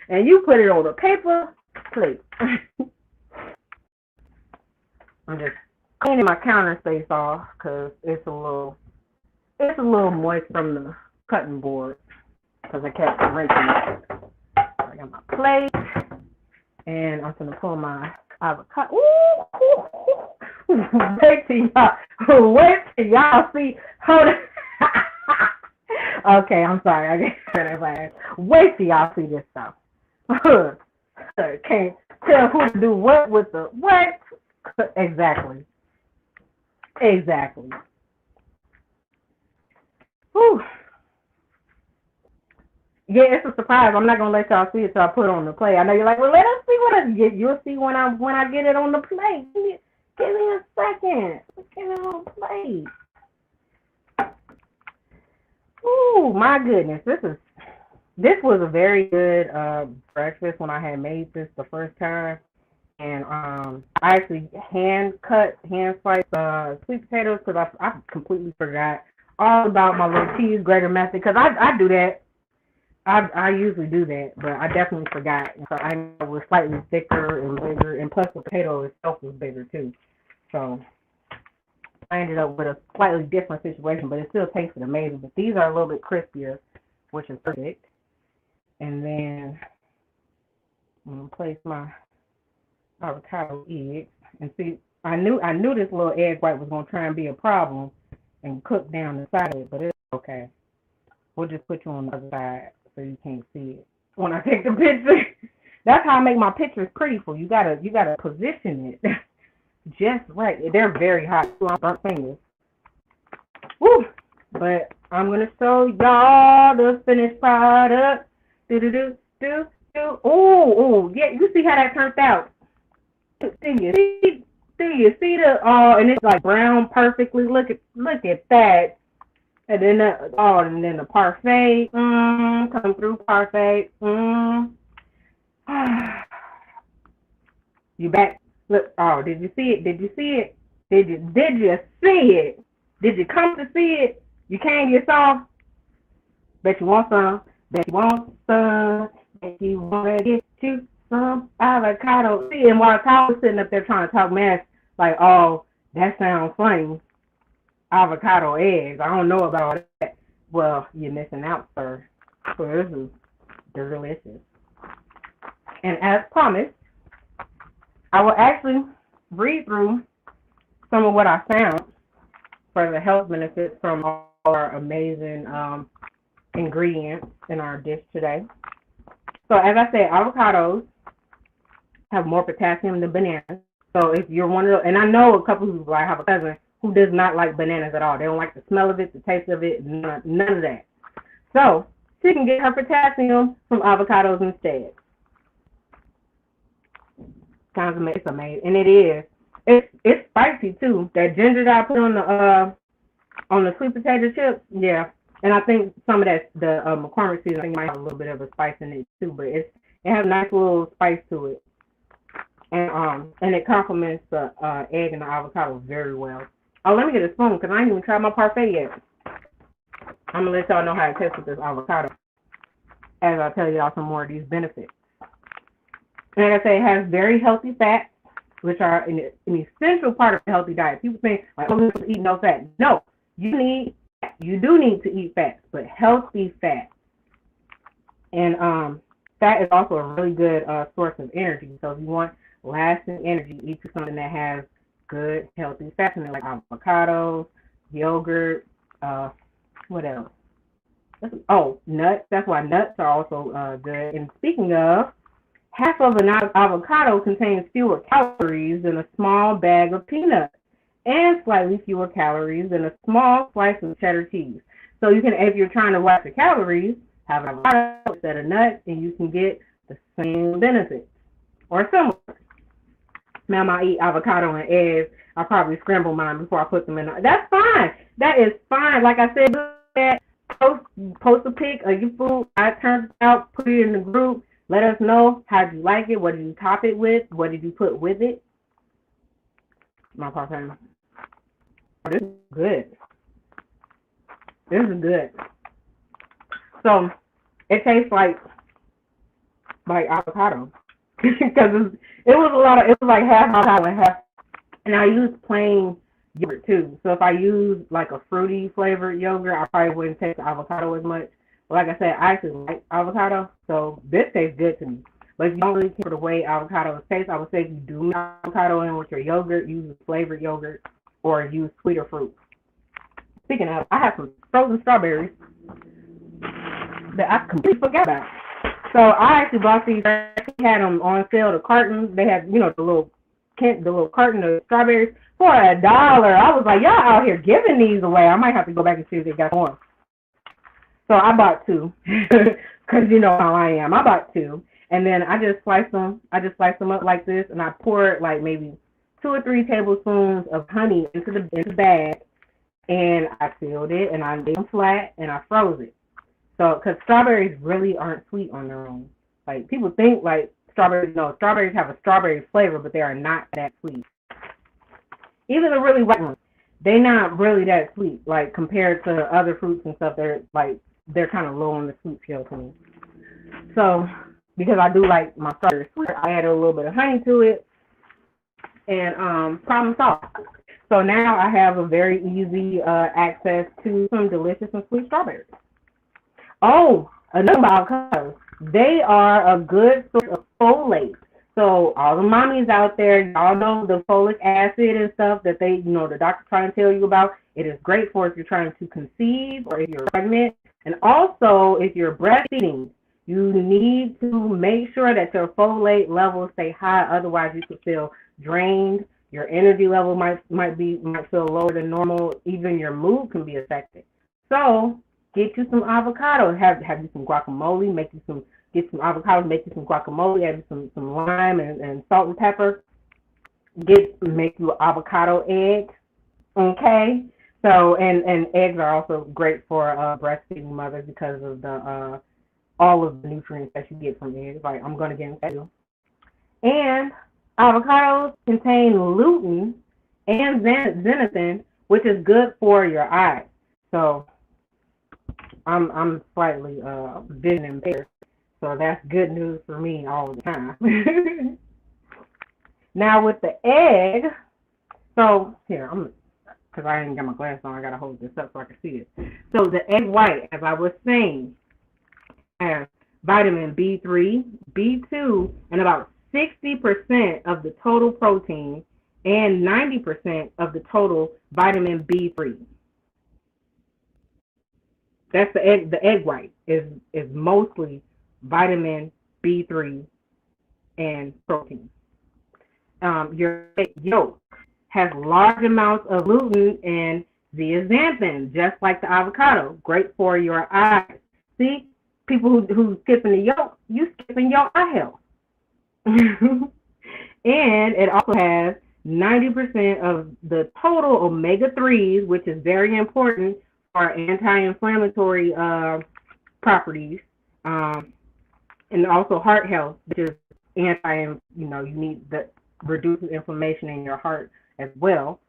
and you put it on a paper plate. I'm just cleaning my counter space off because it's a little moist from the cutting board because I kept rinsing it. I got my plate, and I'm gonna pull my avocado. Wait till y'all see. Hold on. Okay, I'm sorry. I guess that. Wait till y'all see this stuff. Can't tell who to do what with the what. Exactly. Whew. Yeah, it's a surprise. I'm not gonna let y'all see it till I put it on the plate. I know you're like, well, let us see what I get. You'll see when I get it on the plate. Give me a second. Get it on the plate. Ooh, my goodness. This was a very good breakfast when I had made this the first time. And I actually hand sliced sweet potatoes, because I completely forgot all about my little cheese grater method, because I do that. I usually do that, but I definitely forgot. So I know it was slightly thicker and bigger, and plus the potato itself was bigger too. So I ended up with a slightly different situation, but it still tasted amazing. But these are a little bit crispier, which is perfect. And then I'm going to place my avocado egg. And see, I knew this little egg white was gonna try and be a problem and cook down the side of it, but it's okay. We'll just put you on the other side so you can't see it when I take the picture. That's how I make my pictures pretty for you. You gotta position it just right. They're very hot. So I'm burnt fingers. Woo! But I'm gonna show y'all the finished product. Do do do do do. Oh, yeah. You see how that turned out? You see the and it's like brown perfectly. Look at that. And then the parfait. Come through parfait. You back? Look. Oh, did you see it? Did you see it? Did you see it? Did you come to see it? You came yourself? Bet you want some. Bet you want some. Bet you want to get you some avocado. See, and while I was sitting up there trying to talk mess, like, oh, that sounds funny. Avocado eggs. I don't know about that. Well, you're missing out, sir. So this is delicious. And as promised, I will actually read through some of what I found for the health benefits from all our amazing ingredients in our dish today. So as I said, avocados have more potassium than bananas. So if you're one of those, and I know a couple who I have a cousin who does not like bananas at all. They don't like the smell of it, the taste of it, none of that. So she can get her potassium from avocados instead. Sounds amazing. It's amazing, and it is. It's spicy too. That ginger that I put on the sweet potato chips, yeah. And I think some of that the McCormick seasoning might have a little bit of a spice in it too, but it has a nice little spice to it, and it complements the egg and the avocado very well. Oh, let me get a spoon because I ain't even tried my parfait yet. I'm gonna let y'all know how it tastes with this avocado as I tell y'all some more of these benefits. And like I say, it has very healthy fats, which are an essential part of a healthy diet. People think, like, oh, we're eat no fat. No, you do need to eat fats, but healthy fats. And fat is also a really good source of energy. So if you want lasting energy, eat something that has good, healthy fats in it, like avocados, yogurt, what else? Oh, nuts. That's why nuts are also good. And speaking of, half of an avocado contains fewer calories than a small bag of peanuts, and slightly fewer calories than a small slice of cheddar cheese. So you can, if you're trying to watch the calories, have an avocado instead of nuts, and you can get the same benefits or similar. Now, I eat avocado and eggs. I probably scramble mine before I put them in. That's fine. That is fine. Like I said, post a pic of your food. I turned it out, put it in the group. Let us know how you like it. What did you top it with? What did you put with it? My parfait. Oh, this is good. This is good. So it tastes like avocado because it was like half avocado and half. And I use plain yogurt too. So if I use like a fruity flavored yogurt, I probably wouldn't taste the avocado as much. But like I said, I actually like avocado, so this tastes good to me. But if you don't really care for the way avocados taste, I would say if you do mix avocado in with your yogurt, use flavored yogurt or use sweeter fruit. Speaking of, I have some frozen strawberries that I completely forgot about. So I actually bought these. I had them on sale. The carton, they had, the little carton of strawberries for $1. I was like, y'all out here giving these away. I might have to go back and see if they got more. So I bought two because you know how I am. I bought two, and then I just sliced them. I just sliced them up like this, and I poured like maybe 2 or 3 tablespoons of honey into the bag, and I sealed it, and I laid them flat, and I froze it. So, because strawberries really aren't sweet on their own. Like, people think like strawberries have a strawberry flavor, but they are not that sweet. Even the really white ones, they're not really that sweet. Like, compared to other fruits and stuff, they're kind of low on the sweet scale to me. So, because I do like my strawberry sweet, I added a little bit of honey to it, and problem solved. So now I have a very easy access to some delicious and sweet strawberries. Oh, another about avocados. They are a good source of folate. So all the mommies out there, y'all know the folic acid and stuff that they, the doctor trying to tell you about. It is great for if you're trying to conceive or if you're pregnant. And also, if you're breastfeeding, you need to make sure that your folate levels stay high. Otherwise, you could feel drained. Your energy level might feel lower than normal. Even your mood can be affected. So get you some avocado. Have you some guacamole. Get some avocados. Make you some guacamole. Add some lime and salt and pepper. Make you an avocado egg. Okay. So and eggs are also great for breastfeeding mothers because of the all of the nutrients that you get from eggs. Like I'm gonna get into that. And avocados contain lutein and zeaxanthin, which is good for your eyes. So I'm slightly vision impaired, so that's good news for me all the time. Now with the egg, so here because I ain't got my glass on, I gotta hold this up so I can see it. So the egg white, as I was saying, has vitamin B3, B2, and about 60% of the total protein and 90% of the total vitamin B3. That's the egg. The egg white is mostly vitamin B3 and protein. Your egg yolk has large amounts of lutein and zeaxanthin, just like the avocado. Great for your eyes. See, people who skipping the yolk, you skipping your eye health. And it also has 90% of the total omega-3s, which is very important for anti-inflammatory properties, and also heart health, which is you need the reduce inflammation in your heart as well,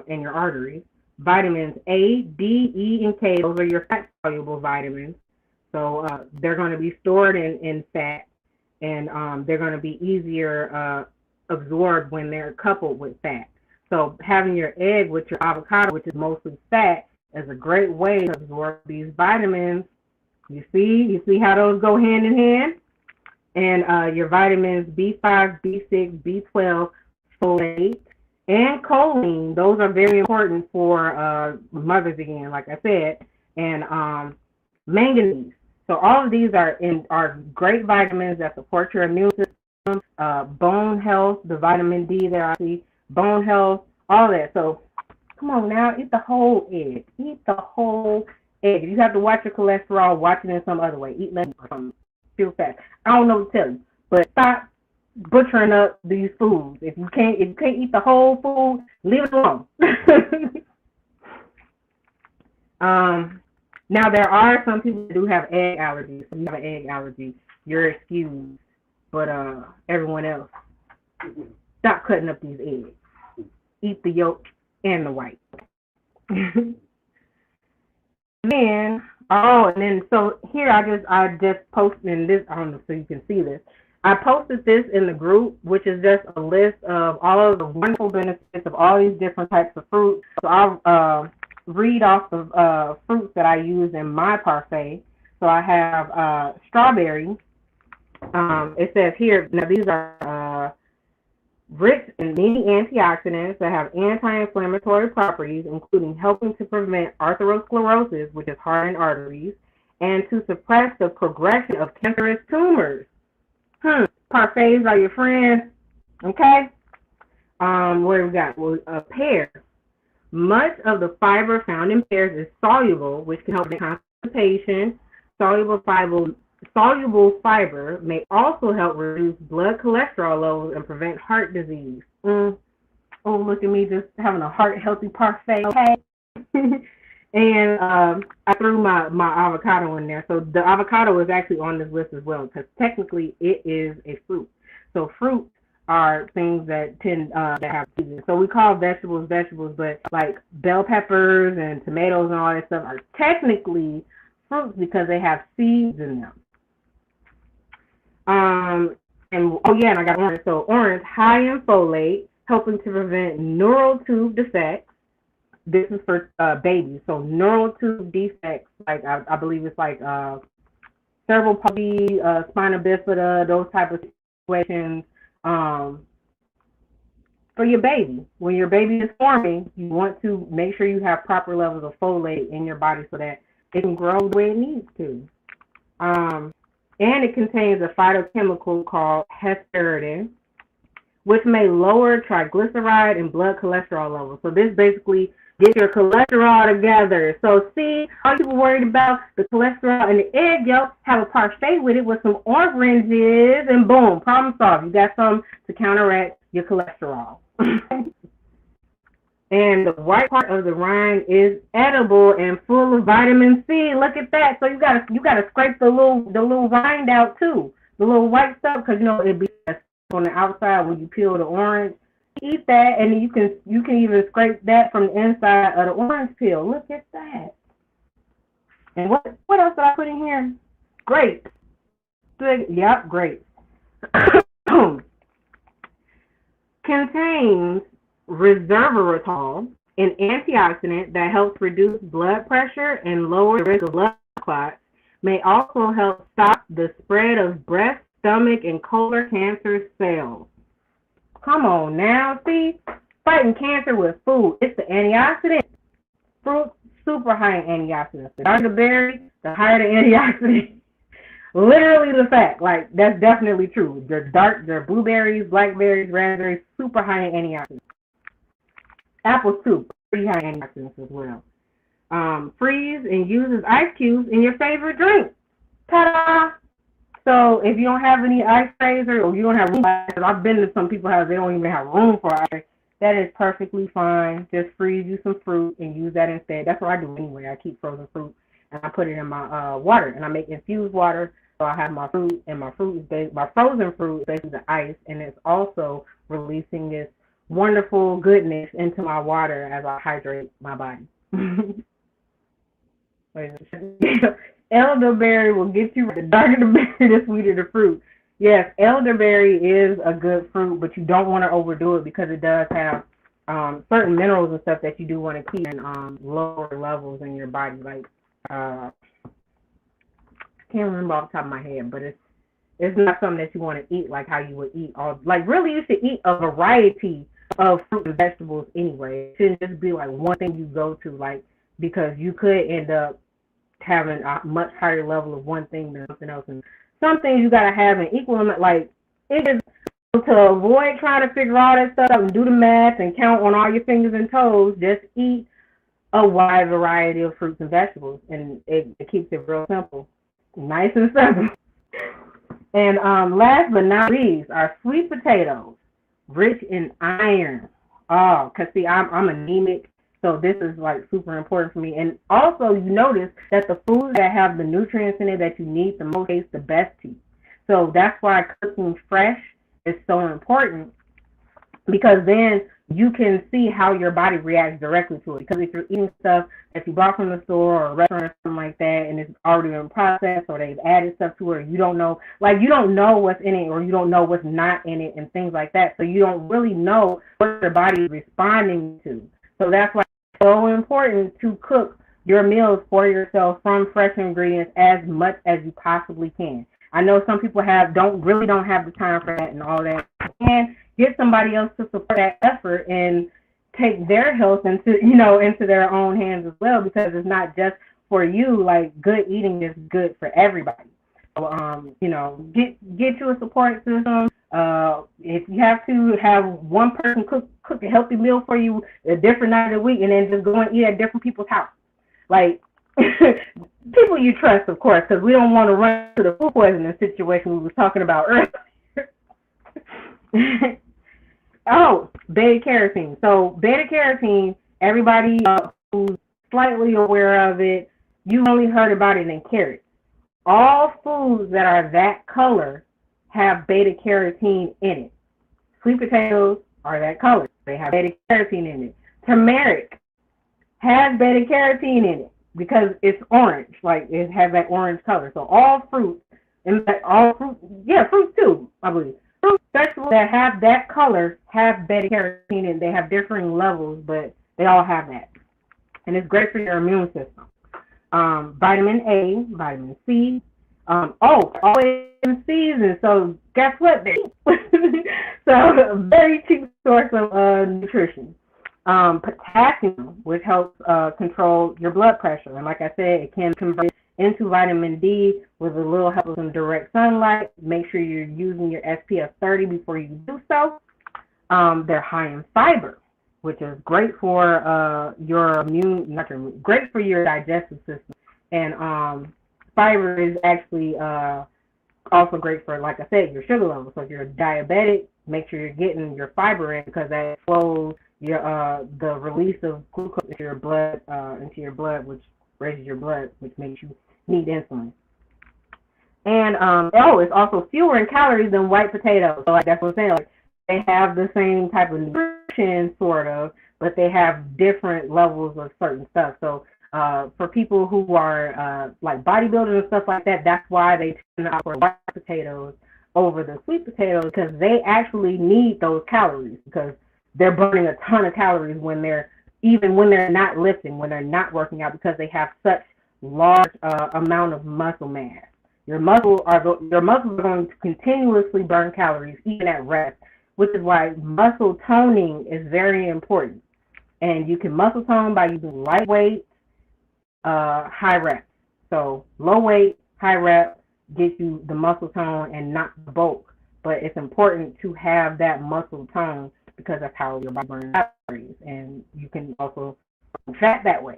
in your arteries. Vitamins A, D, E, and K, those are your fat-soluble vitamins. So they're going to be stored in fat, and they're going to be easier absorbed when they're coupled with fat. So having your egg with your avocado, which is mostly fat, is a great way to absorb these vitamins. You see how those go hand in hand? And your vitamins B5, B6, B12, folate, and choline, those are very important for mothers again, like I said, and manganese. So all of these are great vitamins that support your immune system, bone health, the vitamin D there I see, bone health, all that. So come on now, eat the whole egg. Eat the whole egg. If you have to watch your cholesterol, watch it in some other way. Eat less or something. Feel fast. I don't know what to tell you, but stop butchering up these foods. If you can't eat the whole food, leave it alone. Now there are some people who do have egg allergies. So you have an egg allergy, you're excused. But everyone else, stop cutting up these eggs. Eat the yolk and the white. So here I just posted this. I don't know so you can see this. I posted this in the group, which is just a list of all of the wonderful benefits of all these different types of fruit. So I'll read off of fruits that I use in my parfait. So I have strawberry. It says here, now these are rich in many antioxidants that have anti-inflammatory properties, including helping to prevent atherosclerosis, which is hardened arteries, and to suppress the progression of cancerous tumors. Parfaits are your friends, okay? What do we got? Well, pear. Much of the fiber found in pears is soluble, which can help in constipation. Soluble fiber may also help reduce blood cholesterol levels and prevent heart disease. Oh, look at me just having a heart-healthy parfait, okay? And I threw my avocado in there. So the avocado is actually on this list as well because technically it is a fruit. So fruits are things that tend that have seeds. So we call vegetables, but like bell peppers and tomatoes and all that stuff are technically fruits because they have seeds in them. And I got orange. So orange, high in folate, helping to prevent neural tube defects. This is for babies. So neural tube defects, like I believe it's like cerebral palsy, spina bifida, those type of situations For your baby. When your baby is forming, you want to make sure you have proper levels of folate in your body so that it can grow the way it needs to. And it contains a phytochemical called hesperidin, which may lower triglyceride and blood cholesterol levels. So this basically gets your cholesterol together. So see, all people worried about the cholesterol and the egg yolk, have a parfait with it with some oranges, and boom, problem solved. You got some to counteract your cholesterol. And the white part of the rind is edible and full of vitamin C. Look at that. So you gotta scrape the little rind out too, the little white stuff, because you know it'd be on the outside when you peel the orange. Eat that, and you can even scrape that from the inside of the orange peel. Look at that. And what else did I put in here? Grapes. Yep, grapes. Contains resveratrol, an antioxidant that helps reduce blood pressure and lower the risk of blood clots. May also help stop the spread of breast, stomach, and colon cancer cells. Come on now, see? Fighting cancer with food. It's the antioxidant. Fruit, super high in antioxidants. The darker the berry, the higher the antioxidant. Literally the fact. Like, that's definitely true. They're blueberries, blackberries, raspberries, super high in antioxidants. Apples too, pretty high in antioxidants as well. Freeze and use as ice cubes in your favorite drink. Ta-da! So if you don't have any ice trays or you don't have room, I've been to some people's houses, they don't even have room for ice. That is perfectly fine. Just freeze you some fruit and use that instead. That's what I do anyway. I keep frozen fruit and I put it in my water, and I make infused water. So I have my fruit, and my frozen fruit is basically the ice, and it's also releasing this wonderful goodness into my water as I hydrate my body. Elderberry will get you, the darker the berry, the sweeter the fruit. Yes, elderberry is a good fruit, but you don't want to overdo it because it does have certain minerals and stuff that you do want to keep in lower levels in your body. Like, I can't remember off the top of my head, but it's not something that you want to eat like how you would eat all. Like, really, you should eat a variety of fruit and vegetables anyway. It shouldn't just be like one thing you go to, like, because you could end up having a much higher level of one thing than something else. And some things you gotta have an equal amount. Like, it is to avoid trying to figure all that stuff out and do the math and count on all your fingers and toes. Just eat a wide variety of fruits and vegetables, and it keeps it real simple, nice and simple. And last but not least, are sweet potatoes, rich in iron. Oh, because see, I'm anemic. So this is like super important for me. And also you notice that the foods that have the nutrients in it that you need the most taste the best to you. So that's why cooking fresh is so important, because then you can see how your body reacts directly to it. Because if you're eating stuff that you bought from the store or a restaurant or something like that, and it's already been processed, or they've added stuff to it, or you don't know what's in it, or you don't know what's not in it, and things like that. So you don't really know what your body is responding to. So that's why so important to cook your meals for yourself from fresh ingredients as much as you possibly can. I know some people don't have the time for that and all that. And get somebody else to support that effort and take their health into their own hands as well, because it's not just for you. Like, good eating is good for everybody. So get you a support system. If you have to have one person cook a healthy meal for you a different night of the week, and then just go and eat at different people's house. Like, people you trust, of course, because we don't want to run to the food poisoning situation we were talking about earlier. Oh, beta-carotene. So beta-carotene, everybody who's slightly aware of it, you only heard about it in carrots. All foods that are that color have beta-carotene in it. Sweet potatoes are that color. They have beta-carotene in it. Turmeric has beta-carotene in it because it's orange. Like, it has that orange color. So all fruits, fruits too, I believe. Fruit vegetables that have that color have beta-carotene in it. They have differing levels, but they all have that. And it's great for your immune system. Vitamin A, vitamin C, always in season. So guess what? So, very cheap source of nutrition. Potassium, which helps control your blood pressure. And like I said, it can convert into vitamin D with a little help of some direct sunlight. Make sure you're using your SPF 30 before you do so. They're high in fiber, which is great for great for your digestive system. And fiber is actually also great for, like I said, your sugar level. So if you're diabetic, make sure you're getting your fiber in, because that slows the release of glucose into your blood, which raises your blood, which makes you need insulin. And it's also fewer in calories than white potatoes. So like that's what I'm saying. Like, they have the same type of nutrition, sort of, but they have different levels of certain stuff. So for people who are like bodybuilders and stuff like that, that's why they tend to opt for white potatoes over the sweet potatoes, because they actually need those calories, because they're burning a ton of calories when they're not lifting, when they're not working out, because they have such large amount of muscle mass. Your muscles are going to continuously burn calories even at rest, which is why muscle toning is very important. And you can muscle tone by using lightweight, high reps. So low weight, high rep gets you the muscle tone and not the bulk. But it's important to have that muscle tone, because that's how your body burns calories, and you can also burn fat that way.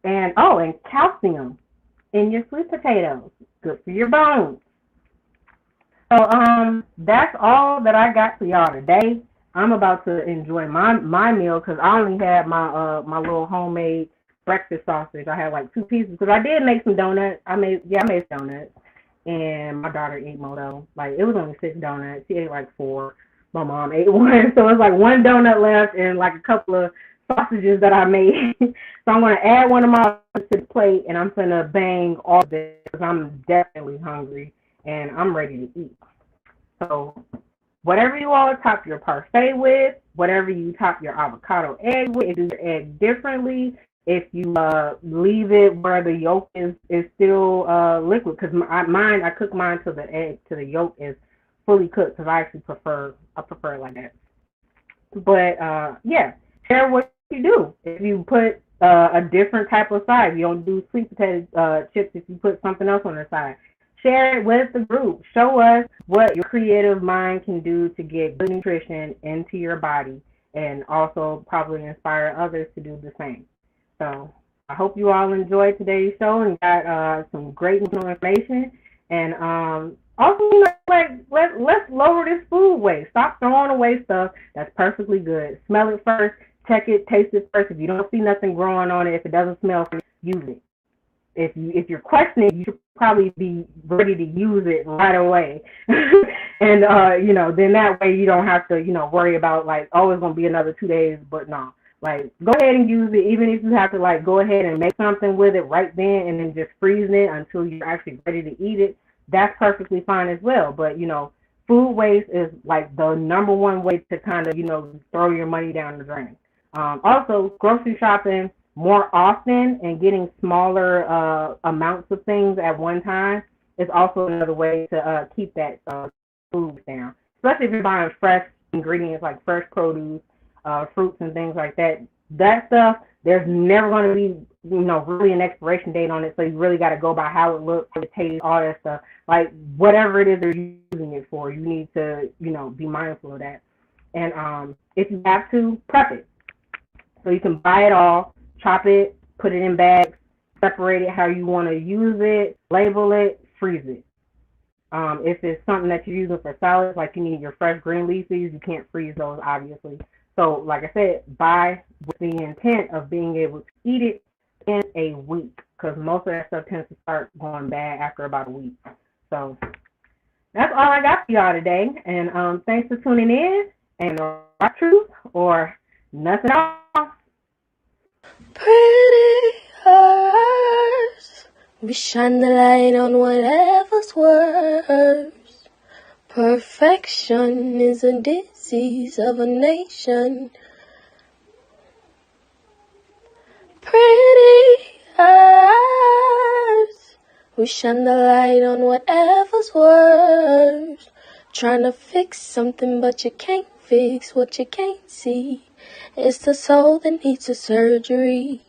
And calcium in your sweet potatoes, good for your bones. So that's all that I got for y'all today. I'm about to enjoy my meal, because I only had my my little homemade breakfast sausage. I had like 2 pieces, because I did make some donuts. I made donuts, and my daughter ate more though. Like, it was only 6 donuts. She ate like 4. My mom ate 1, so it's like 1 donut left and like a couple of sausages that I made. So I'm gonna add one of my to the plate, and I'm gonna bang all of this, because I'm definitely hungry and I'm ready to eat. So whatever you all top your parfait with, whatever you top your avocado egg with, if you do your egg differently, if you leave it where the yolk is still liquid, because I cook mine till the yolk is fully cooked, because I actually prefer it like that. But yeah, share what you do. If you put a different type of side, you don't do sweet potato chips. If you put something else on the side, share it with the group. Show us what your creative mind can do to get good nutrition into your body, and also probably inspire others to do the same. So I hope you all enjoyed today's show and got some great information. And also, let's lower this food waste. Stop throwing away stuff that's perfectly good. Smell it first, check it, taste it first. If you don't see nothing growing on it, if it doesn't smell, use it. If you're questioning, you should probably be ready to use it right away. And then that way you don't have to worry about like, oh, it's gonna be another 2 days. But no, like, go ahead and use it, even if you have to like go ahead and make something with it right then and then just freeze it until you're actually ready to eat it. That's perfectly fine as well. But food waste is like the number one way to kind of throw your money down the drain. Also, grocery shopping more often and getting smaller amounts of things at one time is also another way to keep that food down. Especially if you're buying fresh ingredients like fresh produce, fruits and things like that. That stuff, there's never going to be really an expiration date on it, so you really got to go by how it looks, how it tastes, all that stuff. Like, whatever it is they're using it for, you need to be mindful of that. And if you have to, prep it. So you can buy it all, chop it, put it in bags, separate it how you want to use it, label it, freeze it. If it's something that you're using for salads, like you need your fresh green leafies, you can't freeze those, obviously. So, like I said, buy with the intent of being able to eat it in a week, because most of that stuff tends to start going bad after about a week. So that's all I got for y'all today. And thanks for tuning in. And RockTruth or nothing else. Pretty eyes, we shine the light on whatever's worse. Perfection is a disease of a nation. Pretty eyes, we shine the light on whatever's worse. Trying to fix something, but you can't fix what you can't see. It's the soul that needs a surgery.